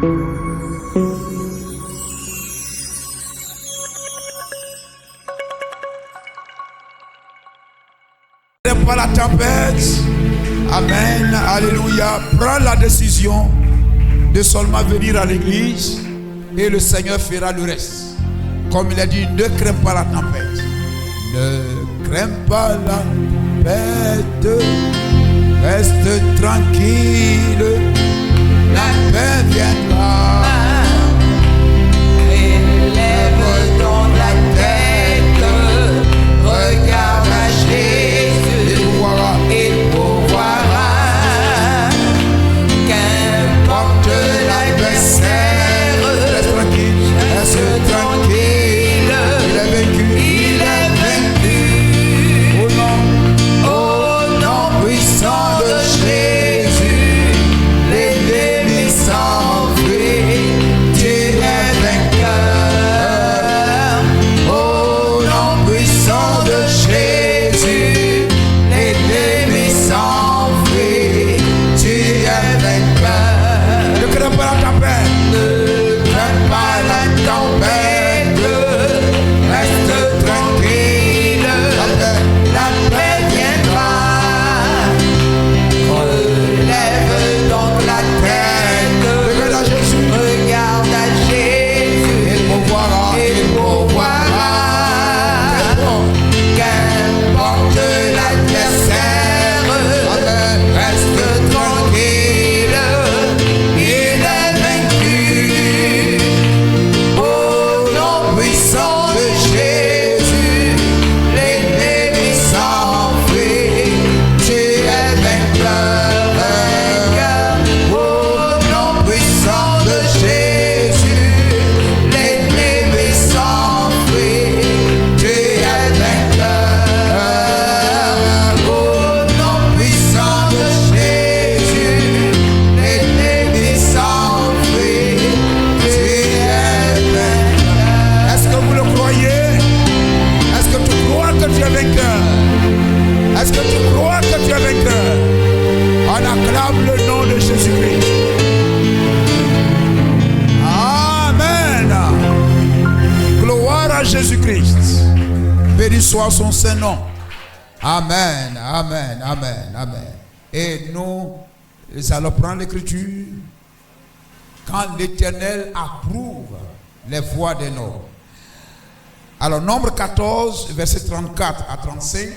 Pas la tempête. Amen. Alléluia. Prends la décision de seulement venir à l'église et le Seigneur fera le reste. Comme il a dit, ne crains pas la tempête. Ne crains pas la tempête. Reste tranquille. La paix viendra. Élève donc la tête. Regarde à Jésus. Il pourvoira. Qu'importe l'adversaire, Reste tranquille. Il est vaincu. il est vaincu. Au nom puissant de Jésus, l'ennemi s'enfuit. Tu es vainqueur. Au nom puissant de Jésus, l'ennemi s'enfuit. Tu es vainqueur. Ne crains pas la tempête. Ne crains pas la tempête. Reste tranquille. La paix viendra. Relève donc la tête. Regarde à Jésus. Regarde à Jésus. Il pourvoira. Il pourvoira. Qu'importe l'adversaire, reste tranquille. Il est vaincu. Au nom puissant de Jésus, l'ennemi s'enfuit. Tu es vainqueur. Au nom puissant de Jésus, l'ennemi s'enfuit. Tu es vainqueur. Au nom puissant de Jésus, l'ennemi s'enfuit. Tu es vainqueur. Est-ce que vous le croyez? Est-ce que tu crois que tu es vainqueur? Est-ce que tu crois que tu es vainqueur? On acclame le nom de Jésus-Christ. Amen. Gloire à Jésus-Christ. Béni soit son Saint-Nom. Amen, amen, amen, amen. Et nous allons prendre l'écriture. Quand l'Éternel approuve les voies des nobles. Alors, Nombre 14, verset 34 à 35.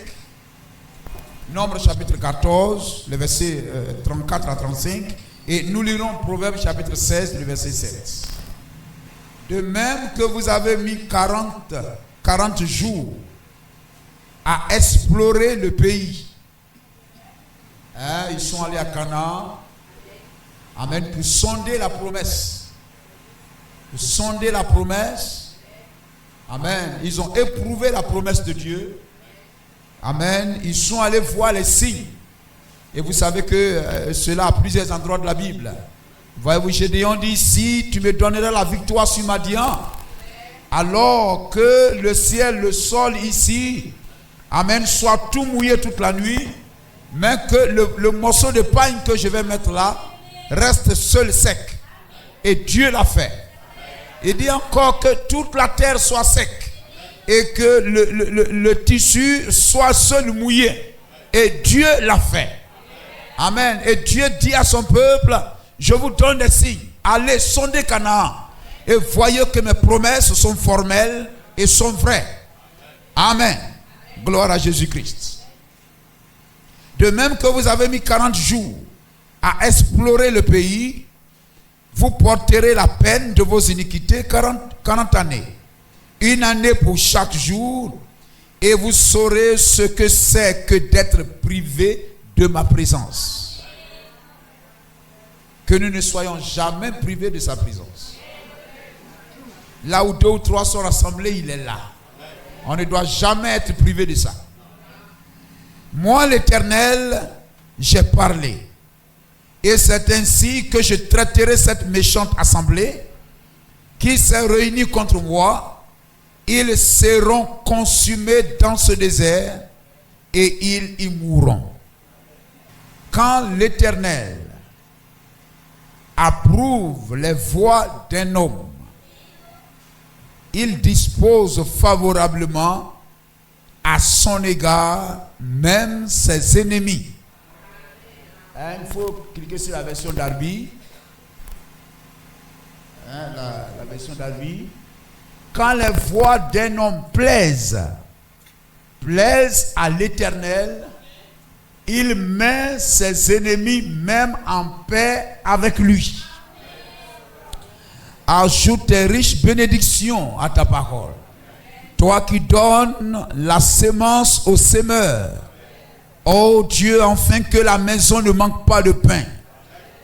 Nombre chapitre 14, le verset 34 à 35. Et nous lirons Proverbe chapitre 16, le verset 7. De même que vous avez mis 40 jours à explorer le pays. Hein, ils sont allés à Canaan. Amen. Pour sonder la promesse. Pour sonder la promesse. Amen. Ils ont éprouvé la promesse de Dieu. Amen. Ils sont allés voir les signes. Et vous savez que cela à plusieurs endroits de la Bible. Voyez-vous, Gédéon dit, si tu me donnerais la victoire sur Madian, alors que le ciel, le sol ici, amen, soit tout mouillé toute la nuit, mais que le morceau de pain que je vais mettre là reste seul sec. Et Dieu l'a fait. Il dit encore que toute la terre soit sec et que le tissu soit seul mouillé. Et Dieu l'a fait. Amen. Et Dieu dit à son peuple, je vous donne des signes. Allez sonder Canaan et voyez que mes promesses sont formelles et sont vraies. Amen. Gloire à Jésus-Christ. De même que vous avez mis 40 jours à explorer le pays, vous porterez la peine de vos iniquités 40 années. Une année pour chaque jour, et vous saurez ce que c'est que d'être privé de ma présence. Que nous ne soyons jamais privés de sa présence. Là où 2 ou 3 sont rassemblés, il est là. On ne doit jamais être privé de ça. Moi, l'Éternel, j'ai parlé. Et c'est ainsi que je traiterai cette méchante assemblée qui s'est réunie contre moi. Ils seront consumés dans ce désert et ils y mourront. Quand l'Éternel approuve les voies d'un homme, il dispose favorablement à son égard même ses ennemis. Il faut cliquer sur la version Darby. La version Darby. Quand les voies d'un homme plaisent à l'Éternel, il met ses ennemis même en paix avec lui. Ajoute tes riches bénédictions à ta parole. Toi qui donnes la sémence au semeur. Oh Dieu, afin que la maison ne manque pas de pain.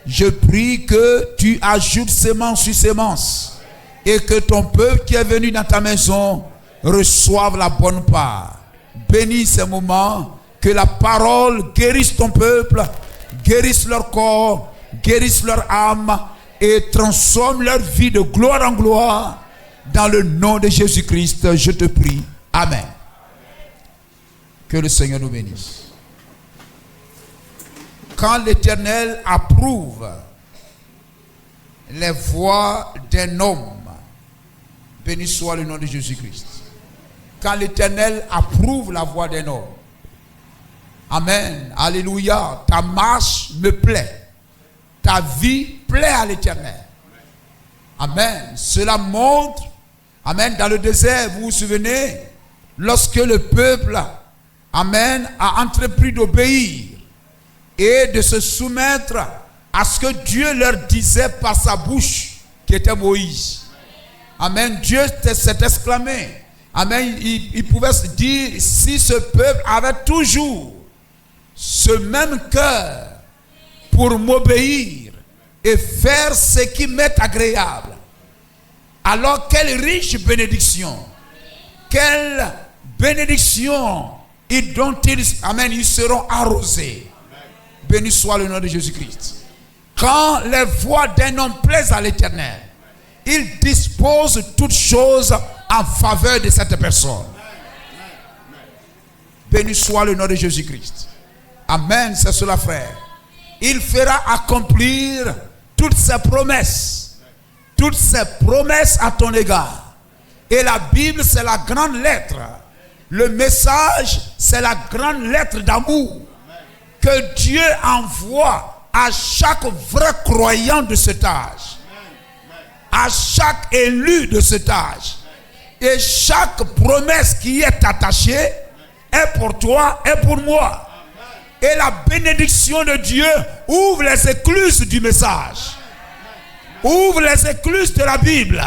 Je prie que tu ajoutes sémence sur sémence et que ton peuple qui est venu dans ta maison reçoive la bonne part. Bénis ces moments, que la parole guérisse ton peuple, guérisse leur corps, guérisse leur âme et transforme leur vie de gloire en gloire. Dans le nom de Jésus-Christ, je te prie. Amen. Que le Seigneur nous bénisse. Quand l'Éternel approuve les voies d'un homme, béni soit le nom de Jésus-Christ. Quand l'Éternel approuve la voie d'un homme, amen, alléluia, ta marche me plaît, ta vie plaît à l'Éternel. Amen. Cela montre, amen, dans le désert, vous vous souvenez, lorsque le peuple, amen, a entrepris d'obéir et de se soumettre à ce que Dieu leur disait par sa bouche, qui était Moïse. Amen. Dieu s'est exclamé. Amen. Il pouvait se dire, si ce peuple avait toujours ce même cœur pour m'obéir et faire ce qui m'est agréable, alors quelle riche bénédiction, quelle bénédiction dont amen, ils seront arrosés. Béni soit le nom de Jésus-Christ. Quand les voies d'un homme plaisent à l'Éternel, il dispose toutes choses en faveur de cette personne. Béni soit le nom de Jésus-Christ. Amen, c'est cela, frère. Il fera accomplir toutes ses promesses. Toutes ses promesses à ton égard. Et la Bible, c'est la grande lettre. Le message, c'est la grande lettre d'amour que Dieu envoie à chaque vrai croyant de cet âge. À chaque élu de cet âge. Et chaque promesse qui est attachée est pour toi et pour moi. Et la bénédiction de Dieu ouvre les écluses du message. Ouvre les écluses de la Bible.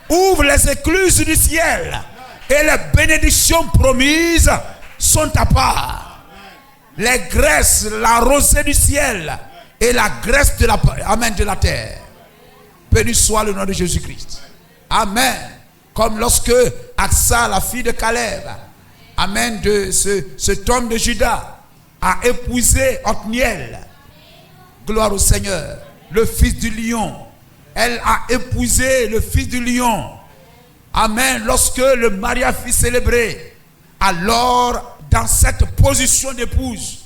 Ouvre les écluses du ciel. Et les bénédictions promises sont à part. Les graisses, la rosée du ciel et la graisse de la terre. Béni soit le nom de Jésus-Christ. Amen. Comme lorsque Aksa, la fille de Caleb, amen, de cet homme de Juda, a épousé Othniel. Gloire au Seigneur. Le fils du lion. Elle a épousé le fils du lion. Amen. Lorsque le mariage fut célébré, alors dans cette position d'épouse,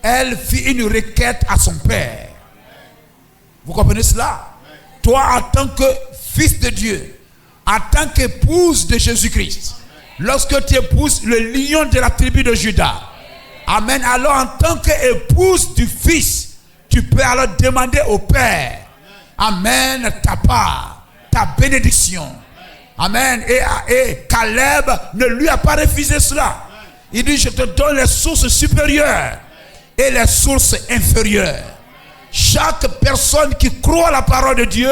elle fit une requête à son père. Vous comprenez cela? Toi, en tant que fils de Dieu, en tant qu'épouse de Jésus-Christ, lorsque tu épouses le lion de la tribu de Juda, amen, alors en tant qu'épouse du fils, tu peux alors demander au père, amen, ta part, ta bénédiction. Amen. Et Caleb ne lui a pas refusé cela. Il dit, je te donne les sources supérieures et les sources inférieures. Chaque personne qui croit à la parole de Dieu,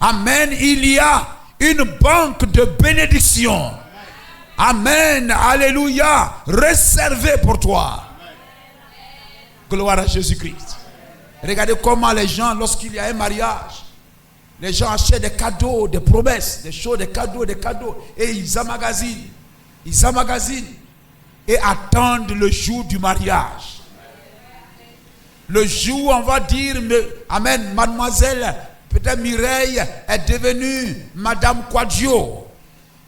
amen, il y a une banque de bénédictions. Amen, alléluia, réservée pour toi. Gloire à Jésus-Christ. Regardez comment les gens, lorsqu'il y a un mariage, les gens achètent des cadeaux, des promesses, des choses, des cadeaux, et ils emmagasinent et attendent le jour du mariage. Le jour où on va dire, amen, mademoiselle, peut-être Mireille est devenue Madame Quadio,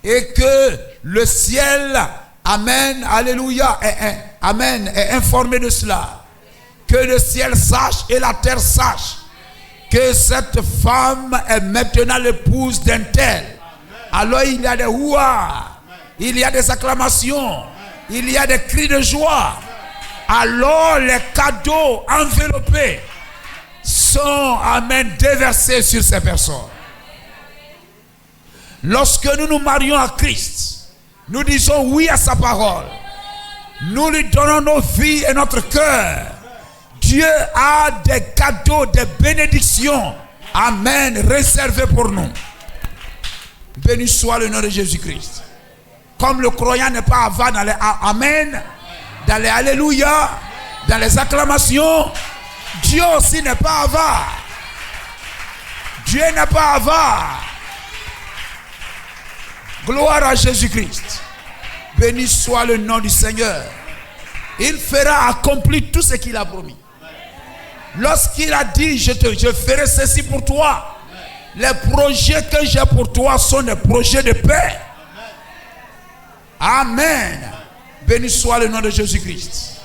et que le ciel, amen, alléluia, est informé de cela. Que le ciel sache et la terre sache que cette femme est maintenant l'épouse d'un tel. Alors il y a des ouah, il y a des acclamations, il y a des cris de joie. Alors les cadeaux enveloppés sont, amen, déversés sur ces personnes. Lorsque nous nous marions à Christ, nous disons oui à sa parole. Nous lui donnons nos vies et notre cœur. Dieu a des cadeaux, des bénédictions, amen, réservés pour nous. Béni soit le nom de Jésus-Christ. Comme le croyant n'est pas avare dans les amen, dans les alléluia, dans les acclamations, Dieu aussi n'est pas avare. Dieu n'est pas avare. Gloire à Jésus-Christ. Béni soit le nom du Seigneur. Il fera accomplir tout ce qu'il a promis. Lorsqu'il a dit, je ferai ceci pour toi. Les projets que j'ai pour toi sont des projets de paix. Amen. Béni soit le nom de Jésus-Christ.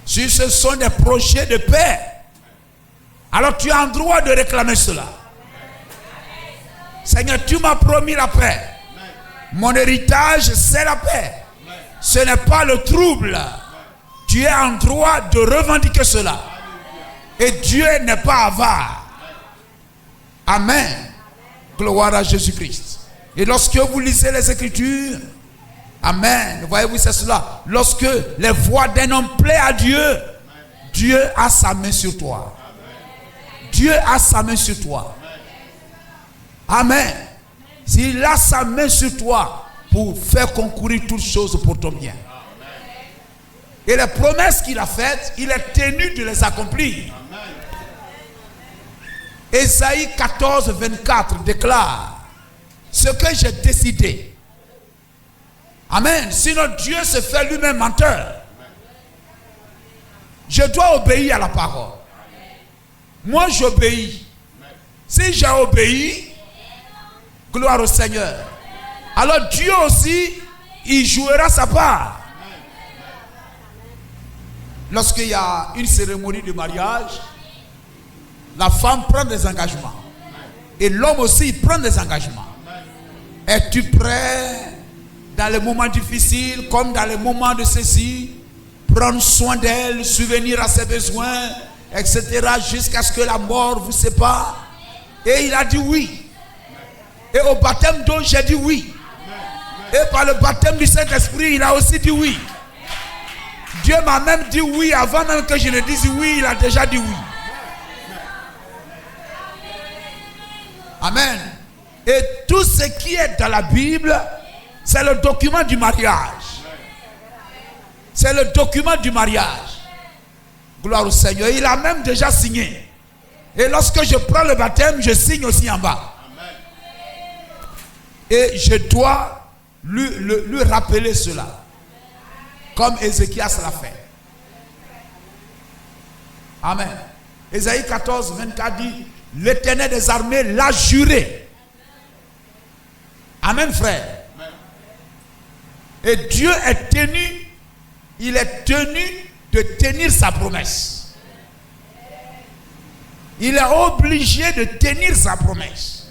Si ce sont des projets de paix, alors tu as un droit de réclamer cela. Seigneur, tu m'as promis la paix. Mon héritage, c'est la paix. Ce n'est pas le trouble. Tu es en droit de revendiquer cela. Et Dieu n'est pas avare. Amen. Gloire à Jésus-Christ. Et lorsque vous lisez les Écritures, amen, voyez-vous, c'est cela. Lorsque les voix d'un homme plaît à Dieu, Dieu a sa main sur toi. Dieu a sa main sur toi. Amen. S'il a sa main sur toi pour faire concourir toutes choses pour ton bien. Et les promesses qu'il a faites, il est tenu de les accomplir. Ésaïe 14, 24 déclare: ce que j'ai décidé. Amen. Sinon Dieu se fait lui-même menteur. Je dois obéir à la parole. Moi j'obéis. Si j'ai obéi, gloire au Seigneur. Alors Dieu aussi, il jouera sa part. Lorsqu'il y a une cérémonie de mariage, la femme prend des engagements. Et l'homme aussi prend des engagements. Es-tu prêt dans les moments difficiles comme dans les moments de ceci, prendre soin d'elle, subvenir à ses besoins, etc. jusqu'à ce que la mort vous sépare? Et il a dit oui. Et au baptême d'eau, j'ai dit oui. Et par le baptême du Saint-Esprit, il a aussi dit oui. Dieu m'a même dit oui avant même que je ne dise oui, il a déjà dit oui. Amen. Et tout ce qui est dans la Bible, c'est le document du mariage. C'est le document du mariage. Gloire au Seigneur. Il a même déjà signé. Et lorsque je prends le baptême, je signe aussi en bas. Et je dois lui rappeler cela. Comme Ézéchias l'a fait. Amen. Ésaïe 14, 24 dit: l'Éternel des armées l'a juré. Amen, frère. Et Dieu est tenu, il est tenu de tenir sa promesse. Il est obligé de tenir sa promesse.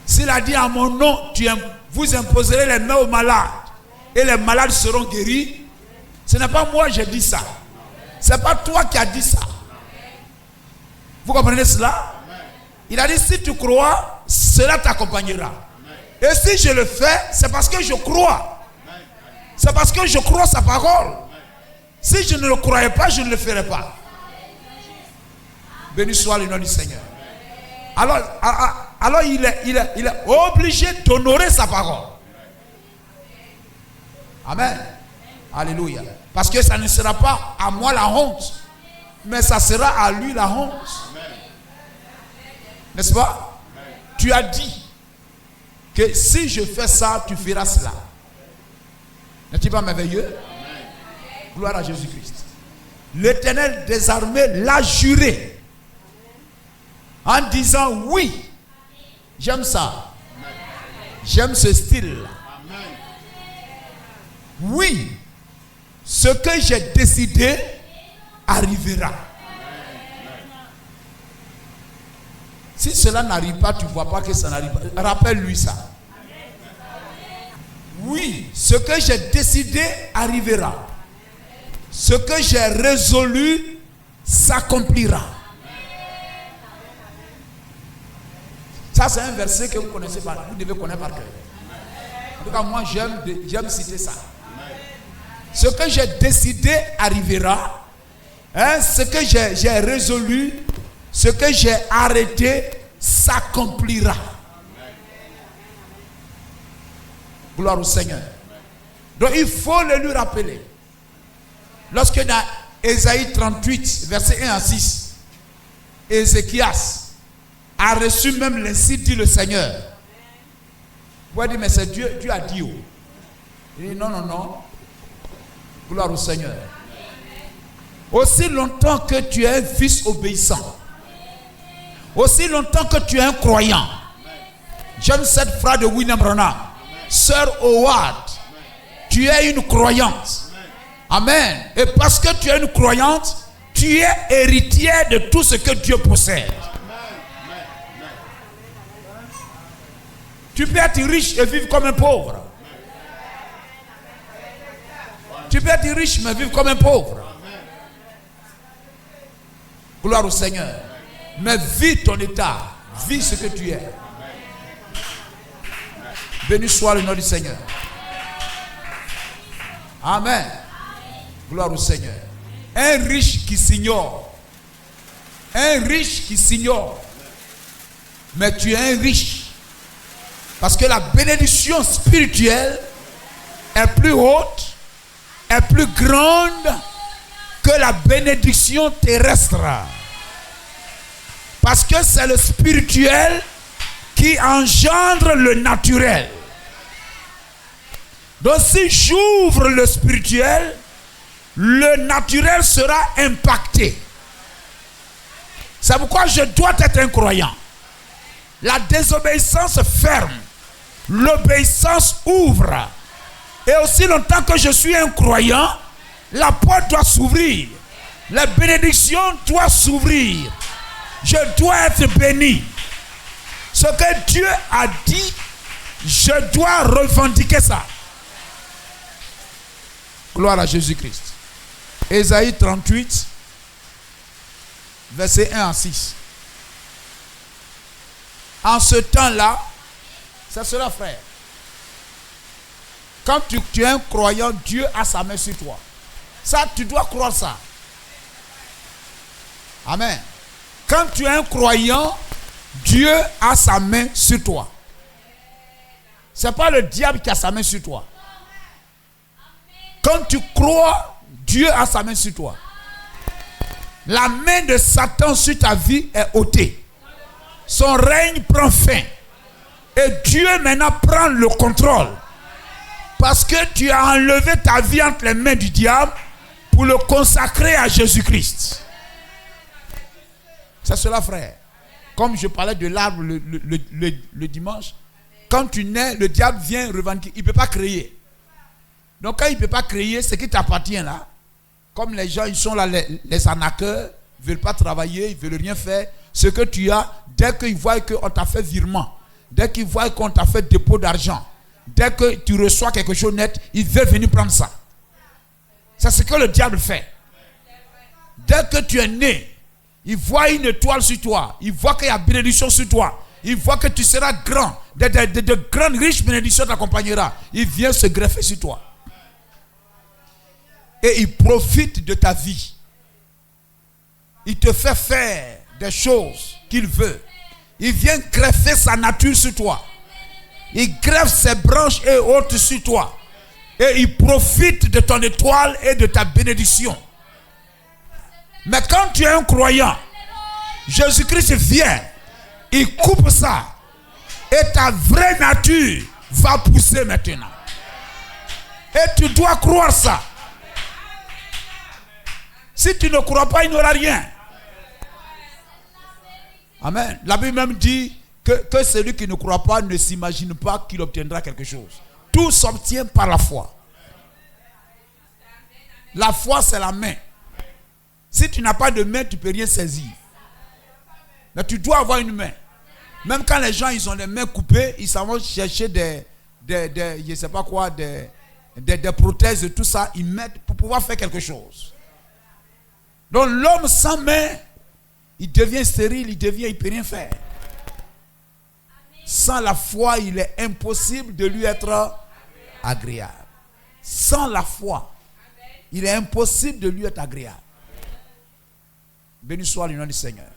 S'il a dit: en mon nom, vous imposerez les mains aux malades et les malades seront guéris, ce n'est pas moi qui ai dit ça. Ce n'est pas toi qui as dit ça. Vous comprenez cela? Il a dit: si tu crois, cela t'accompagnera. Et si je le fais, c'est parce que je crois. C'est parce que je crois sa parole. Si je ne le croyais pas, je ne le ferais pas. Béni soit le nom du Seigneur. Alors il est obligé d'honorer sa parole. Amen. Alléluia. Parce que ça ne sera pas à moi la honte, mais ça sera à lui la honte. N'est-ce pas? Tu as dit que si je fais ça, tu feras cela. N'est-il pas merveilleux? Gloire à Jésus-Christ. L'Éternel des armées l'a juré en disant: oui, j'aime ça. J'aime ce style. Oui, ce que j'ai décidé arrivera. Si cela n'arrive pas, tu ne vois pas que ça n'arrive pas. Rappelle-lui ça. Oui, ce que j'ai décidé arrivera. Ce que j'ai résolu s'accomplira. Ça, c'est un verset que vous connaissez par, vous devez connaître par cœur. En tout cas, moi, j'aime citer ça. Ce que j'ai décidé arrivera. Ce que j'ai résolu, ce que j'ai arrêté s'accomplira. Gloire au Seigneur. Donc, il faut le lui rappeler. Lorsque dans Ésaïe 38, verset 1 à 6, Ézéchias a reçu même l'ainsi dit le Seigneur. Vous pouvez dire, mais c'est Dieu a dit. Il dit, non. Gloire au Seigneur. Aussi longtemps que tu es un fils obéissant, aussi longtemps que tu es un croyant. J'aime cette phrase de William Branham. Sœur Howard, tu es une croyante. Amen. Et parce que tu es une croyante, tu es héritière de tout ce que Dieu possède. Tu peux être riche et vivre comme un pauvre. Tu peux être riche mais vivre comme un pauvre. Gloire au Seigneur. Mais vis ton état. Vis ce que tu es. Béni soit le nom du Seigneur. Amen. Gloire au Seigneur. Un riche qui s'ignore. Un riche qui s'ignore. Mais tu es un riche. Parce que la bénédiction spirituelle est plus haute, est plus grande que la bénédiction terrestre. Parce que c'est le spirituel qui engendre le naturel. Donc si j'ouvre le spirituel, le naturel sera impacté. C'est pourquoi je dois être un croyant. La désobéissance ferme. L'obéissance ouvre. Et aussi longtemps que je suis un croyant, la porte doit s'ouvrir. La bénédiction doit s'ouvrir. Je dois être béni. Ce que Dieu a dit, je dois revendiquer ça. Gloire à Jésus-Christ. Ésaïe 38, verset 1 à 6. En ce temps-là, c'est cela, frère. Quand tu es un croyant, Dieu a sa main sur toi. Ça, tu dois croire ça. Amen. Quand tu es un croyant, Dieu a sa main sur toi. Ce n'est pas le diable qui a sa main sur toi. Quand tu crois, Dieu a sa main sur toi. La main de Satan sur ta vie est ôtée. Son règne prend fin. Et Dieu maintenant prend le contrôle. Parce que tu as enlevé ta vie entre les mains du diable pour le consacrer à Jésus-Christ. C'est cela, frère. Comme je parlais de l'arbre le dimanche, quand tu nais, le diable vient revendiquer. Il ne peut pas créer. Donc quand il ne peut pas créer, ce qui t'appartient là, comme les gens, ils sont là, les arnaqueurs, ils ne veulent pas travailler, ils ne veulent rien faire. Ce que tu as, dès qu'ils voient qu'on t'a fait virement, dès qu'ils voient qu'on t'a fait dépôt d'argent, dès que tu reçois quelque chose net, ils veulent venir prendre ça. C'est ce que le diable fait. Dès que tu es né, il voit une étoile sur toi, il voit qu'il y a bénédiction sur toi, il voit que tu seras grand, de grandes riches bénédictions t'accompagneront. Il vient se greffer sur toi. Et il profite de ta vie. Il te fait faire des choses qu'il veut. Il vient greffer sa nature sur toi. Il greffe ses branches et autres sur toi. Et il profite de ton étoile et de ta bénédiction. Mais quand tu es un croyant, Jésus-Christ vient, il coupe ça. Et ta vraie nature va pousser maintenant. Et tu dois croire ça. Si tu ne crois pas, il n'y aura rien. Amen. La Bible même dit que celui qui ne croit pas ne s'imagine pas qu'il obtiendra quelque chose. Tout s'obtient par la foi. La foi, c'est la main. Si tu n'as pas de main, tu ne peux rien saisir. Mais tu dois avoir une main. Même quand les gens ils ont les mains coupées, ils s'en vont chercher des je sais pas quoi, des prothèses et tout ça, ils mettent pour pouvoir faire quelque chose. Donc l'homme sans main, il devient stérile, il peut rien faire. Sans la foi, il est impossible de lui être agréable. Sans la foi, il est impossible de lui être agréable. Béni soit le nom du Seigneur.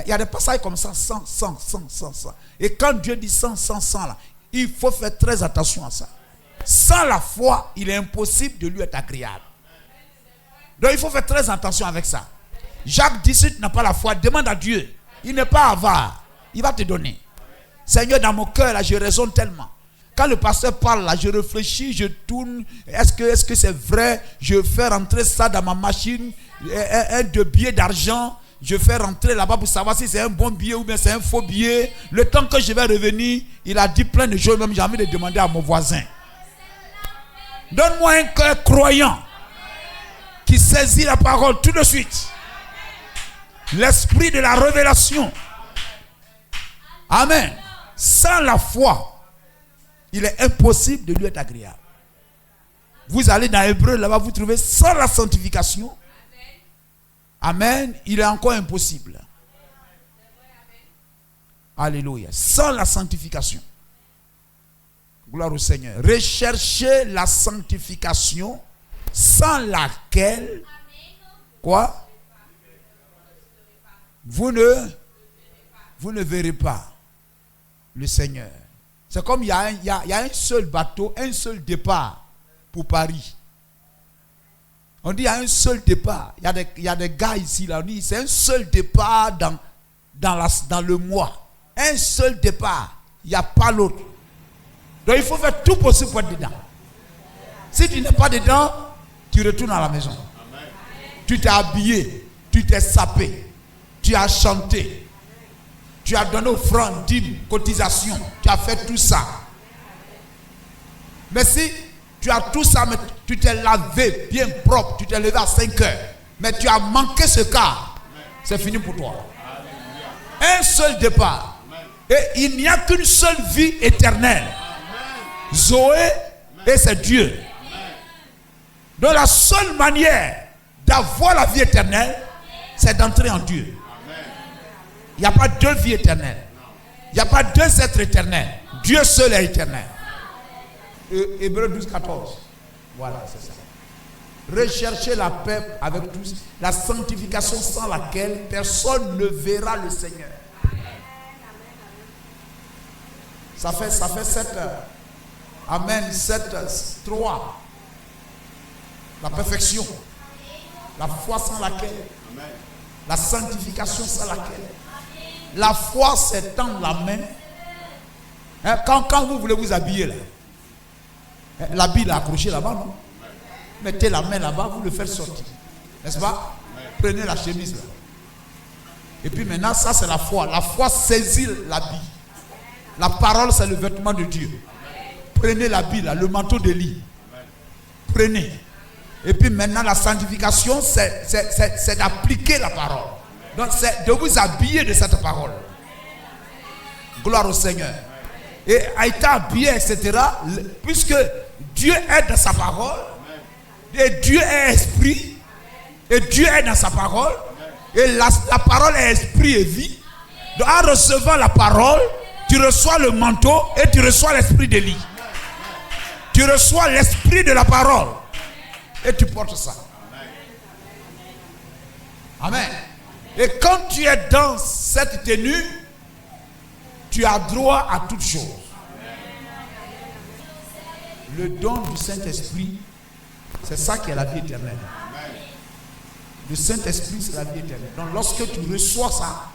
Il y a des passages comme ça, sans. Et quand Dieu dit sans là, il faut faire très attention à ça. Sans la foi, il est impossible de lui être agréable. Donc il faut faire très attention avec ça. Jacques dit, si tu n'as pas la foi, demande à Dieu. Il n'est pas avare. Il va te donner. Seigneur, dans mon cœur, là, je raisonne tellement. Quand le pasteur parle, là, je réfléchis, je tourne. Est-ce que c'est vrai? Je fais rentrer ça dans ma machine, un de billets d'argent. Je fais rentrer là-bas pour savoir si c'est un bon billet ou bien c'est un faux billet. Le temps que je vais revenir, il a dit plein de choses. Même j'ai envie de demander à mon voisin. Donne-moi un cœur croyant qui saisit la parole tout de suite. L'esprit de la révélation. Amen. Sans la foi, il est impossible de lui être agréable. Vous allez dans Hébreu, là-bas, vous trouvez sans la sanctification. Amen. Il est encore impossible. Alléluia. Sans la sanctification. Gloire au Seigneur. Recherchez la sanctification sans laquelle, quoi? Vous ne verrez pas le Seigneur. C'est comme il y a un seul bateau, un seul départ pour Paris. On dit il y a un seul départ. Il y a des gars ici, là, on dit c'est un seul départ dans le mois. Un seul départ. Il n'y a pas l'autre. Donc il faut faire tout possible pour être dedans. Si tu n'es pas dedans, tu retournes à la maison. Amen. Tu t'es habillé, tu t'es sapé, tu as chanté, tu as donné offrande, dîme, cotisation, tu as fait tout ça. Mais si tu as tout ça, mais tu t'es lavé bien propre, tu t'es levé à 5 heures, mais tu as manqué ce quart, c'est fini pour toi. Un seul départ. Et il n'y a qu'une seule vie éternelle. Zoé, et c'est Dieu. Donc la seule manière d'avoir la vie éternelle, c'est d'entrer en Dieu. Il n'y a pas deux vies éternelles. Il n'y a pas deux êtres éternels. Dieu seul est éternel. Hébreux 12, 14. Voilà, c'est ça. Recherchez la paix avec tous, la sanctification sans laquelle personne ne verra le Seigneur. Ça fait 7 heures. Amen. 7, 3. La perfection. La foi sans laquelle. La sanctification sans laquelle. La foi, c'est tendre la main. Hein, quand vous voulez vous habiller là. L'habit est accroché là-bas, non? Mettez la main là-bas, vous le faites sortir. N'est-ce pas? Prenez la chemise là. Et puis maintenant, ça c'est la foi. La foi saisit l'habit. La parole, c'est le vêtement de Dieu. Prenez l'habit là, le manteau de lit. Prenez. Et puis maintenant, la sanctification, c'est d'appliquer la parole. Donc c'est de vous habiller de cette parole. Gloire au Seigneur. Et à être habillé, etc. Puisque Dieu est dans sa parole. Et Dieu est esprit. Et Dieu est dans sa parole. Et la parole est esprit et vie. Donc en recevant la parole, tu reçois le manteau et tu reçois l'esprit de lit. Tu reçois l'esprit de la parole. Et tu portes ça. Amen. Et quand tu es dans cette tenue, tu as droit à toutes choses. Le don du Saint-Esprit, c'est ça qui est la vie éternelle. Le Saint-Esprit, c'est la vie éternelle. Donc lorsque tu reçois ça,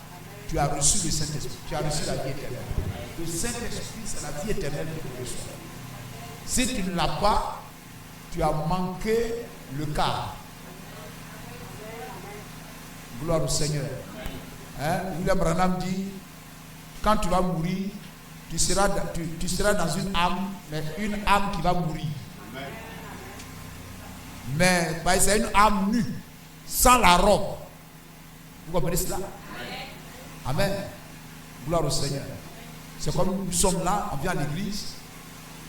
tu as reçu le Saint-Esprit. Tu as reçu la vie éternelle. Le Saint-Esprit, c'est la vie éternelle que tu reçois. Si tu ne l'as pas, tu as manqué le quart. Gloire au Seigneur. William Branham dit, quand tu vas mourir, tu seras dans une âme, mais une âme qui va mourir. Mais c'est une âme nue, sans la robe. Vous comprenez cela? Amen. Gloire au Seigneur. C'est comme nous sommes là, on vient à l'église,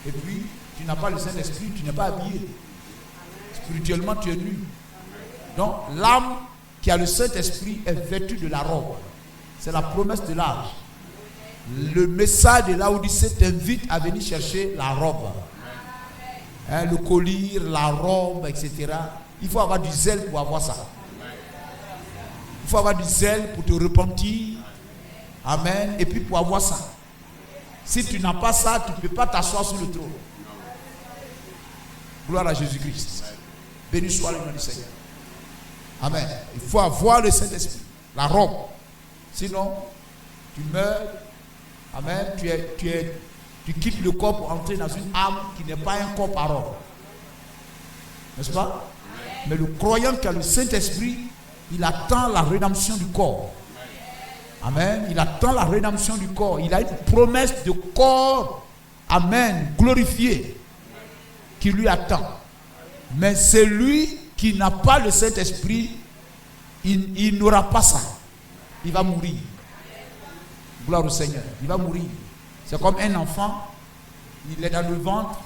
et puis tu n'as pas le Saint-Esprit, tu n'es pas habillé. Spirituellement, tu es nu. Donc, l'âme qui a le Saint-Esprit est vêtue de la robe. C'est la promesse de l'âge. Le message de Laodicée t'invite à venir chercher la robe. Hein, le collier, la robe, etc. Il faut avoir du zèle pour avoir ça. Il faut avoir du zèle pour te repentir. Amen. Et puis pour avoir ça. Si tu n'as pas ça, tu ne peux pas t'asseoir sur le trône. Gloire à Jésus-Christ. Béni soit le nom du Seigneur. Amen. Il faut avoir le Saint-Esprit, la robe. Sinon, tu meurs. Amen. Tu quittes le corps pour entrer dans une âme qui n'est pas un corps par ordre. N'est-ce pas? Mais le croyant qui a le Saint-Esprit, il attend la rédemption du corps. Amen. Il attend la rédemption du corps. Il a une promesse de corps, amen, glorifié, qui lui attend. Mais celui qui n'a pas le Saint-Esprit, il n'aura pas ça. Il va mourir. Gloire au Seigneur. Il va mourir. C'est comme un enfant, il est dans le ventre,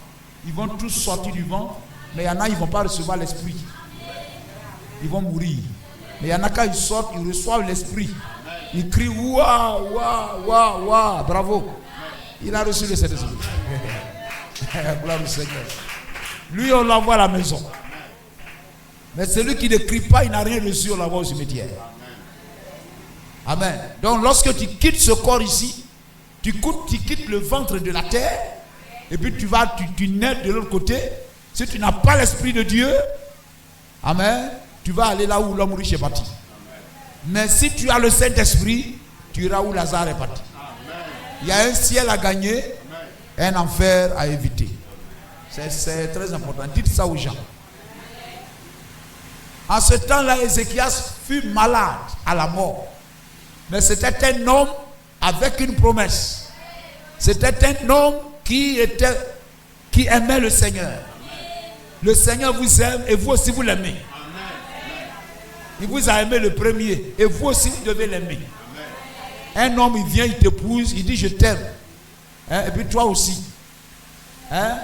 ils vont tous sortir du ventre, mais il y en a, ils ne vont pas recevoir l'Esprit. Ils vont mourir. Mais il y en a, quand ils sortent, ils reçoivent l'Esprit. Ils crient ouah, ouah, ouah, ouah, bravo. Il a reçu le Saint-Esprit. Gloire au Seigneur. Lui, on l'envoie à la maison. Mais celui qui ne crie pas, il n'a rien reçu, on l'envoie au cimetière. Amen. Donc, lorsque tu quittes ce corps ici, tu quittes le ventre de la terre, et puis tu nais de l'autre côté. Si tu n'as pas l'Esprit de Dieu, amen, tu vas aller là où l'homme riche est parti. Mais si tu as le Saint-Esprit, tu iras où Lazare est parti. Il y a un ciel à gagner, un enfer à éviter. C'est très important. Dites ça aux gens. En ce temps-là, Ézéchias fut malade à la mort. Mais c'était un homme avec une promesse. C'était un homme qui aimait le Seigneur. Le Seigneur vous aime et vous aussi vous l'aimez. Il vous a aimé le premier et vous aussi vous devez l'aimer. Un homme, il vient, il t'épouse, il dit je t'aime. Hein? Et puis toi aussi. Hein?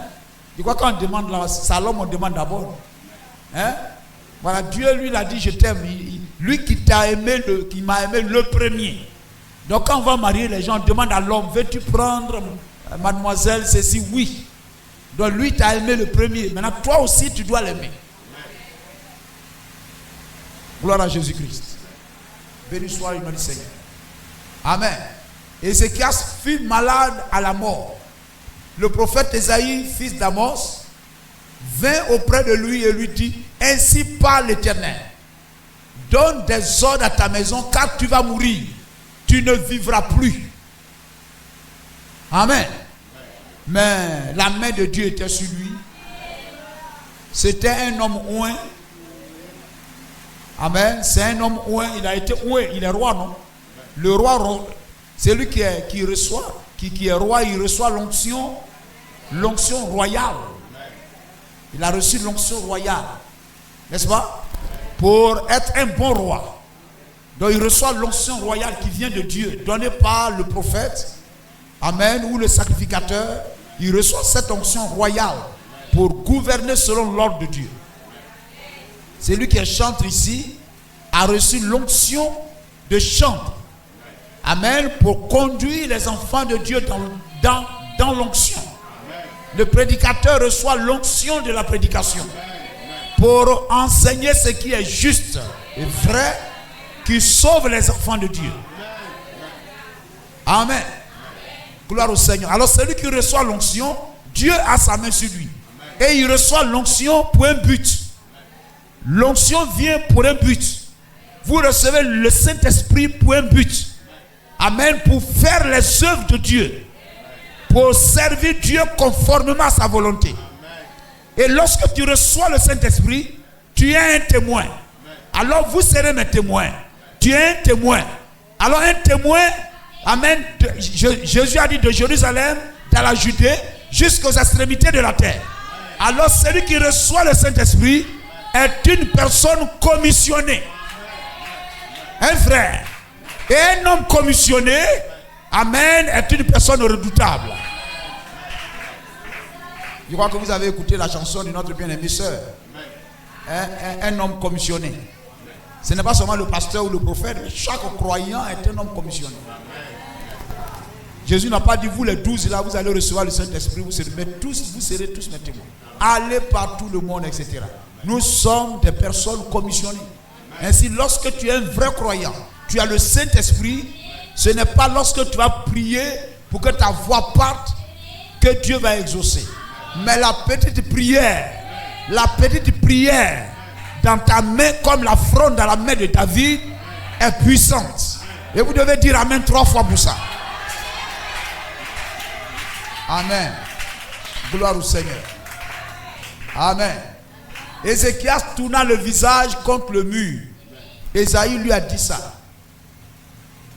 Tu crois quand on demande là, c'est à l'homme on demande d'abord. Hein? Voilà, Dieu lui l'a dit je t'aime. Lui qui t'a aimé, qui m'a aimé le premier. Donc quand on va marier les gens, on demande à l'homme, veux-tu prendre mademoiselle ceci? Oui. Donc lui t'a aimé le premier. Maintenant toi aussi tu dois l'aimer. Gloire à Jésus-Christ. Béni soit le nom du Seigneur. Amen. Ézéchias fut malade à la mort. Le prophète Ésaïe, fils d'Amos, vint auprès de lui et lui dit, ainsi parle l'Éternel. Donne des ordres à ta maison car tu vas mourir. Tu ne vivras plus. Amen. Mais la main de Dieu était sur lui. C'était un homme oint. Amen. C'est un homme oint. Il a été oint. Il est roi, non? Le roi, c'est lui qui reçoit, qui est roi, il reçoit l'onction royale. Il a reçu l'onction royale. N'est-ce pas? Pour être un bon roi. Donc il reçoit l'onction royale qui vient de Dieu, donnée par le prophète. Amen. Ou le sacrificateur. Il reçoit cette onction royale pour gouverner selon l'ordre de Dieu. Celui qui est chantre ici a reçu l'onction de chantre. Amen. Pour conduire les enfants de Dieu dans l'onction. Le prédicateur reçoit l'onction de la prédication. Pour enseigner ce qui est juste et vrai, qui sauve les enfants de Dieu. Amen. Gloire au Seigneur. Alors celui qui reçoit l'onction, Dieu a sa main sur lui. Et il reçoit l'onction pour un but. L'onction vient pour un but. Vous recevez le Saint-Esprit pour un but. Amen. Pour faire les œuvres de Dieu. Pour servir Dieu conformément à sa volonté. Et lorsque tu reçois le Saint-Esprit, tu es un témoin. Alors vous serez mes témoins. Tu es un témoin. Alors un témoin, amen. Jésus a dit de Jérusalem, dans la Judée, jusqu'aux extrémités de la terre. Alors celui qui reçoit le Saint-Esprit est une personne commissionnée. Un frère. Et un homme commissionné Amen est une personne redoutable. Je crois que vous avez écouté la chanson de notre bien-aimée sœur. Un homme commissionné. Ce n'est pas seulement le pasteur ou le prophète, mais chaque croyant est un homme commissionné. Jésus n'a pas dit, vous les 12 là, vous allez recevoir le Saint-Esprit, vous serez tous mes témoins. Allez par tout le monde, etc. Nous sommes des personnes commissionnées. Ainsi, lorsque tu es un vrai croyant, tu as le Saint-Esprit, ce n'est pas lorsque tu vas prier pour que ta voix parte que Dieu va exaucer. Mais la petite prière dans ta main, comme la fronde dans la main de David, est puissante. Et vous devez dire Amen 3 fois pour ça. Amen. Gloire au Seigneur. Amen. Ézéchias tourna le visage contre le mur. Ésaïe lui a dit ça.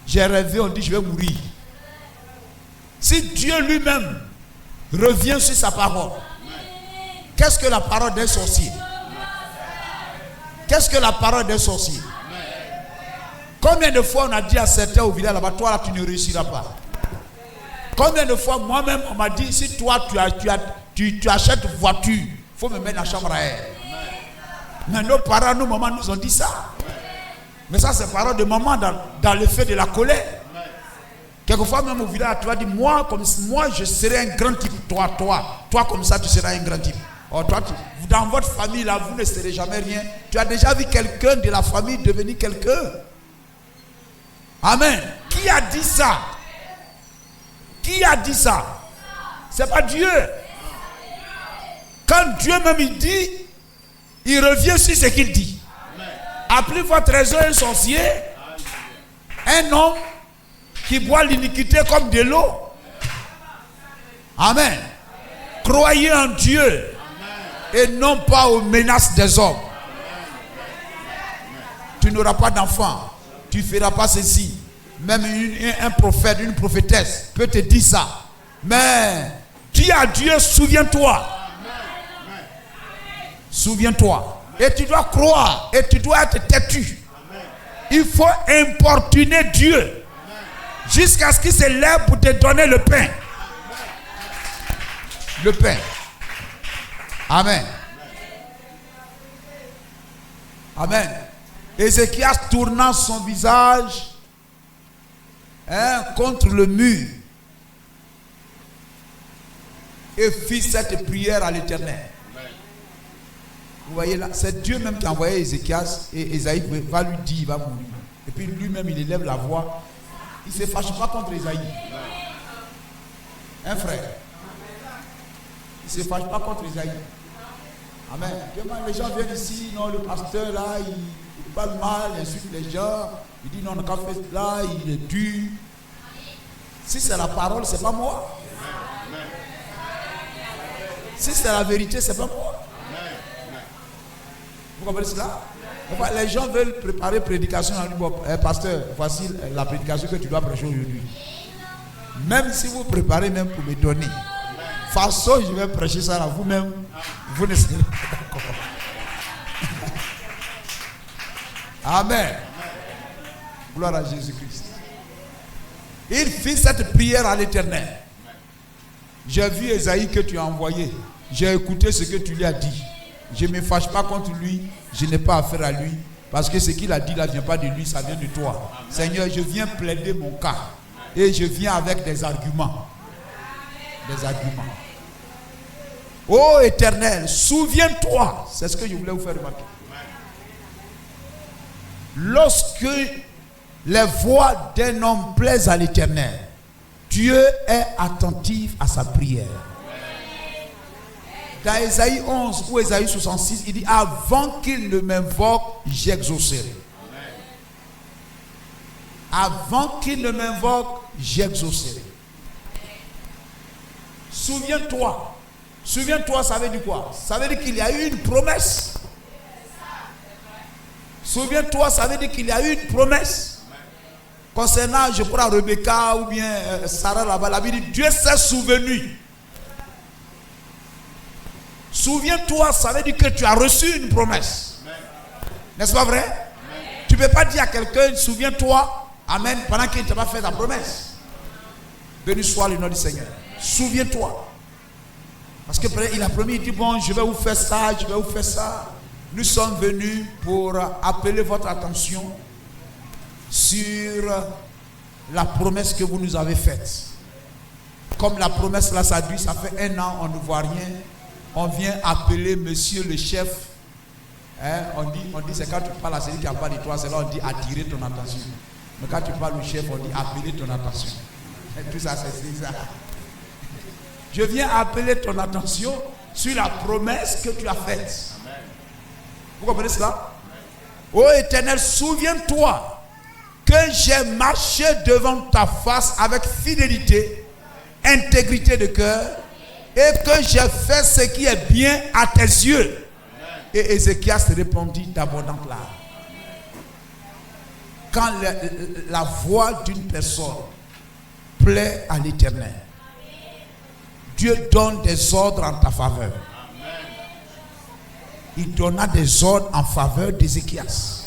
J'ai rêvé, on dit je vais mourir. Si Dieu lui-même revient sur sa parole, qu'est-ce que la parole d'un sorcier? Qu'est-ce que la parole d'un sorcier? Combien de fois on a dit à certains au village là-bas, toi là tu ne réussiras pas. Combien de fois moi-même on m'a dit, si toi tu achètes voiture, il faut me mettre dans la chambre à air. Mais nos parents, nos mamans nous ont dit ça. Mais ça c'est parole de maman dans le fait de la colère. Quelquefois même au village, tu vas dire, moi je serai un grand type. Toi comme ça tu seras un grand type. Or, toi, dans votre famille là, vous ne serez jamais rien. Tu as déjà vu quelqu'un de la famille devenir quelqu'un. Amen. Qui a dit ça? Qui a dit ça? C'est pas Dieu. Quand Dieu même il dit, il revient sur ce qu'il dit. Appelez votre trésor un sorcier, un homme qui boit l'iniquité comme de l'eau. Amen. Croyez en Dieu et non pas aux menaces des hommes. Tu n'auras pas d'enfant, tu ne feras pas ceci. Même un prophète, une prophétesse peut te dire ça. Mais dis à Dieu, souviens-toi. Souviens-toi. Et tu dois croire. Et tu dois être têtu. Il faut importuner Dieu jusqu'à ce qu'il se lève pour te donner le pain. Le pain. Amen. Amen. Ézéchias tournant son visage contre le mur et fit cette prière à l'Éternel. Vous voyez là, c'est Dieu même qui a envoyé Ézéchias et Ésaïe va lui dire, il va mourir. Et puis lui-même il élève la voix. Il ne se fâche pas contre Ésaïe. Un frère. Il ne se fâche pas contre Ésaïe. Amen. Les gens viennent ici, non, le pasteur là, il parle mal, il insulte les gens. Il dit non, le café là, il est dur. Si c'est la parole, c'est pas moi. Si c'est la vérité, c'est pas moi. Vous comprenez cela? Les gens veulent préparer prédication. On dit, bon, pasteur, voici la prédication que tu dois prêcher aujourd'hui. Même si vous préparez même pour me donner, façon je vais prêcher ça là, vous-même, vous ne serez pas d'accord. Amen. Gloire à Jésus-Christ. Il fit cette prière à l'Éternel. J'ai vu Ésaïe que tu as envoyé. J'ai écouté ce que tu lui as dit. Je ne me fâche pas contre lui. Je n'ai pas affaire à lui. Parce que ce qu'il a dit là ne vient pas de lui, ça vient de toi. Seigneur, je viens plaider mon cas. Et je viens avec des arguments. Des arguments. Ô Éternel, souviens-toi. C'est ce que je voulais vous faire remarquer. Lorsque les voix d'un homme plaisent à l'Éternel, Dieu est attentif à sa prière. Dans Ésaïe 11 ou Ésaïe 66, il dit, avant qu'il ne m'invoque, j'exaucerai. Avant qu'il ne m'invoque, j'exaucerai. Souviens-toi. Souviens-toi, ça veut dire quoi? Ça veut dire qu'il y a eu une promesse. Souviens-toi, ça veut dire qu'il y a eu une promesse. Concernant, je crois, Rebecca ou bien Sarah là-bas, la Bible dit, Dieu s'est souvenu. Souviens-toi, ça veut dire que tu as reçu une promesse. N'est-ce pas vrai? Amen. Tu ne peux pas dire à quelqu'un, souviens-toi, amen, pendant qu'il ne t'a pas fait la promesse. Béni soit le nom du Seigneur. Souviens-toi. Parce que il a promis, il dit, bon, je vais vous faire ça, je vais vous faire ça. Nous sommes venus pour appeler votre attention sur la promesse que vous nous avez faite. Comme la promesse là, ça dit, ça fait 1 an, on ne voit rien. On vient appeler monsieur le chef. Hein, on dit c'est quand tu parles à celui qui a pas de toi, c'est là on dit attirer ton attention. Mais quand tu parles au chef, on dit appeler ton attention. Et tout ça, c'est ça. Je viens appeler ton attention sur la promesse que tu as faite. Amen. Vous comprenez cela? Ô Éternel, souviens-toi que j'ai marché devant ta face avec fidélité, intégrité de cœur, et que j'ai fait ce qui est bien à tes yeux. Et Ézéchias répondit d'abondante larmes. Quand la voix d'une personne plaît à l'Éternel, Dieu donne des ordres en ta faveur. Il donna des ordres en faveur d'Ézéchias.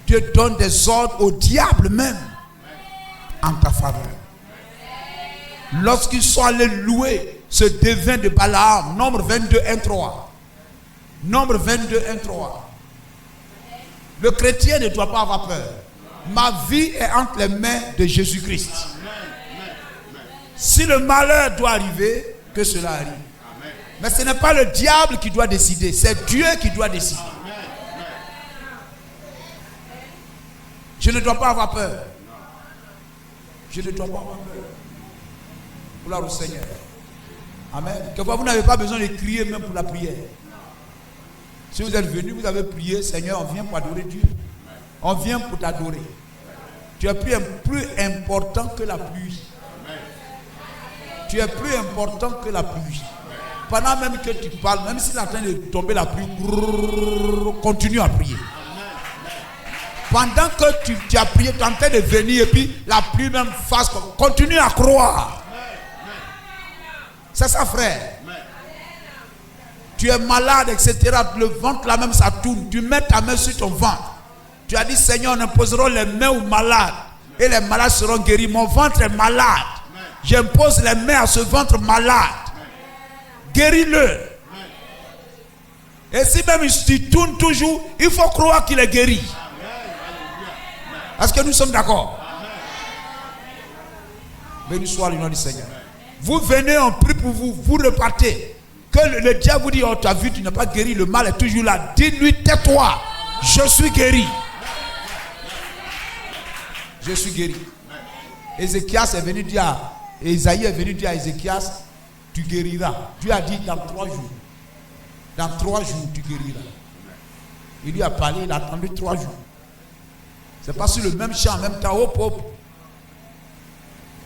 Dieu donne des ordres au diable même en ta faveur. Lorsqu'ils sont allés louer ce devin de Balaam, Nombre 22, 1, 3. Nombre 22, 1, 3. Le chrétien ne doit pas avoir peur. Ma vie est entre les mains de Jésus-Christ. Si le malheur doit arriver, que cela arrive. Mais ce n'est pas le diable qui doit décider, c'est Dieu qui doit décider. Je ne dois pas avoir peur. Je ne dois pas avoir peur. Gloire au Seigneur. Amen. Quelquefois, vous n'avez pas besoin de crier même pour la prière. Si vous êtes venu, vous avez prié, Seigneur, on vient pour adorer Dieu. On vient pour t'adorer. Tu es plus important que la pluie. Tu es plus important que la pluie. Pendant même que tu parles, même s'il est en train de tomber la pluie, continue à prier. Pendant que tu as prié, tu es en train de venir et puis la pluie même fasse, continue à croire. C'est ça, frère. Tu es malade, etc. Le ventre là même ça tourne. Tu mets ta main sur ton ventre. Tu as dit, Seigneur, nous imposerons les mains aux malades et les malades seront guéris. Mon ventre est malade. J'impose les mains à ce ventre malade. Guéris-le. Et si même il tourne toujours, il faut croire qu'il est guéri. Est-ce que nous sommes d'accord? Béni soit le nom du Seigneur. Vous venez, on prie pour vous, vous repartez. Que le diable vous dit, oh tu as vu, tu n'es pas guéri, le mal est toujours là. Dis-lui, tais-toi, je suis guéri. Je suis guéri. Ézéchias est venu dire, Esaïe est venu dire à Ézéchias, tu guériras. Dieu a dit dans 3 jours. Dans 3 jours, tu guériras. Il lui a parlé, il a attendu 3 jours. C'est pas sur le même champ, en même temps, hop, hop.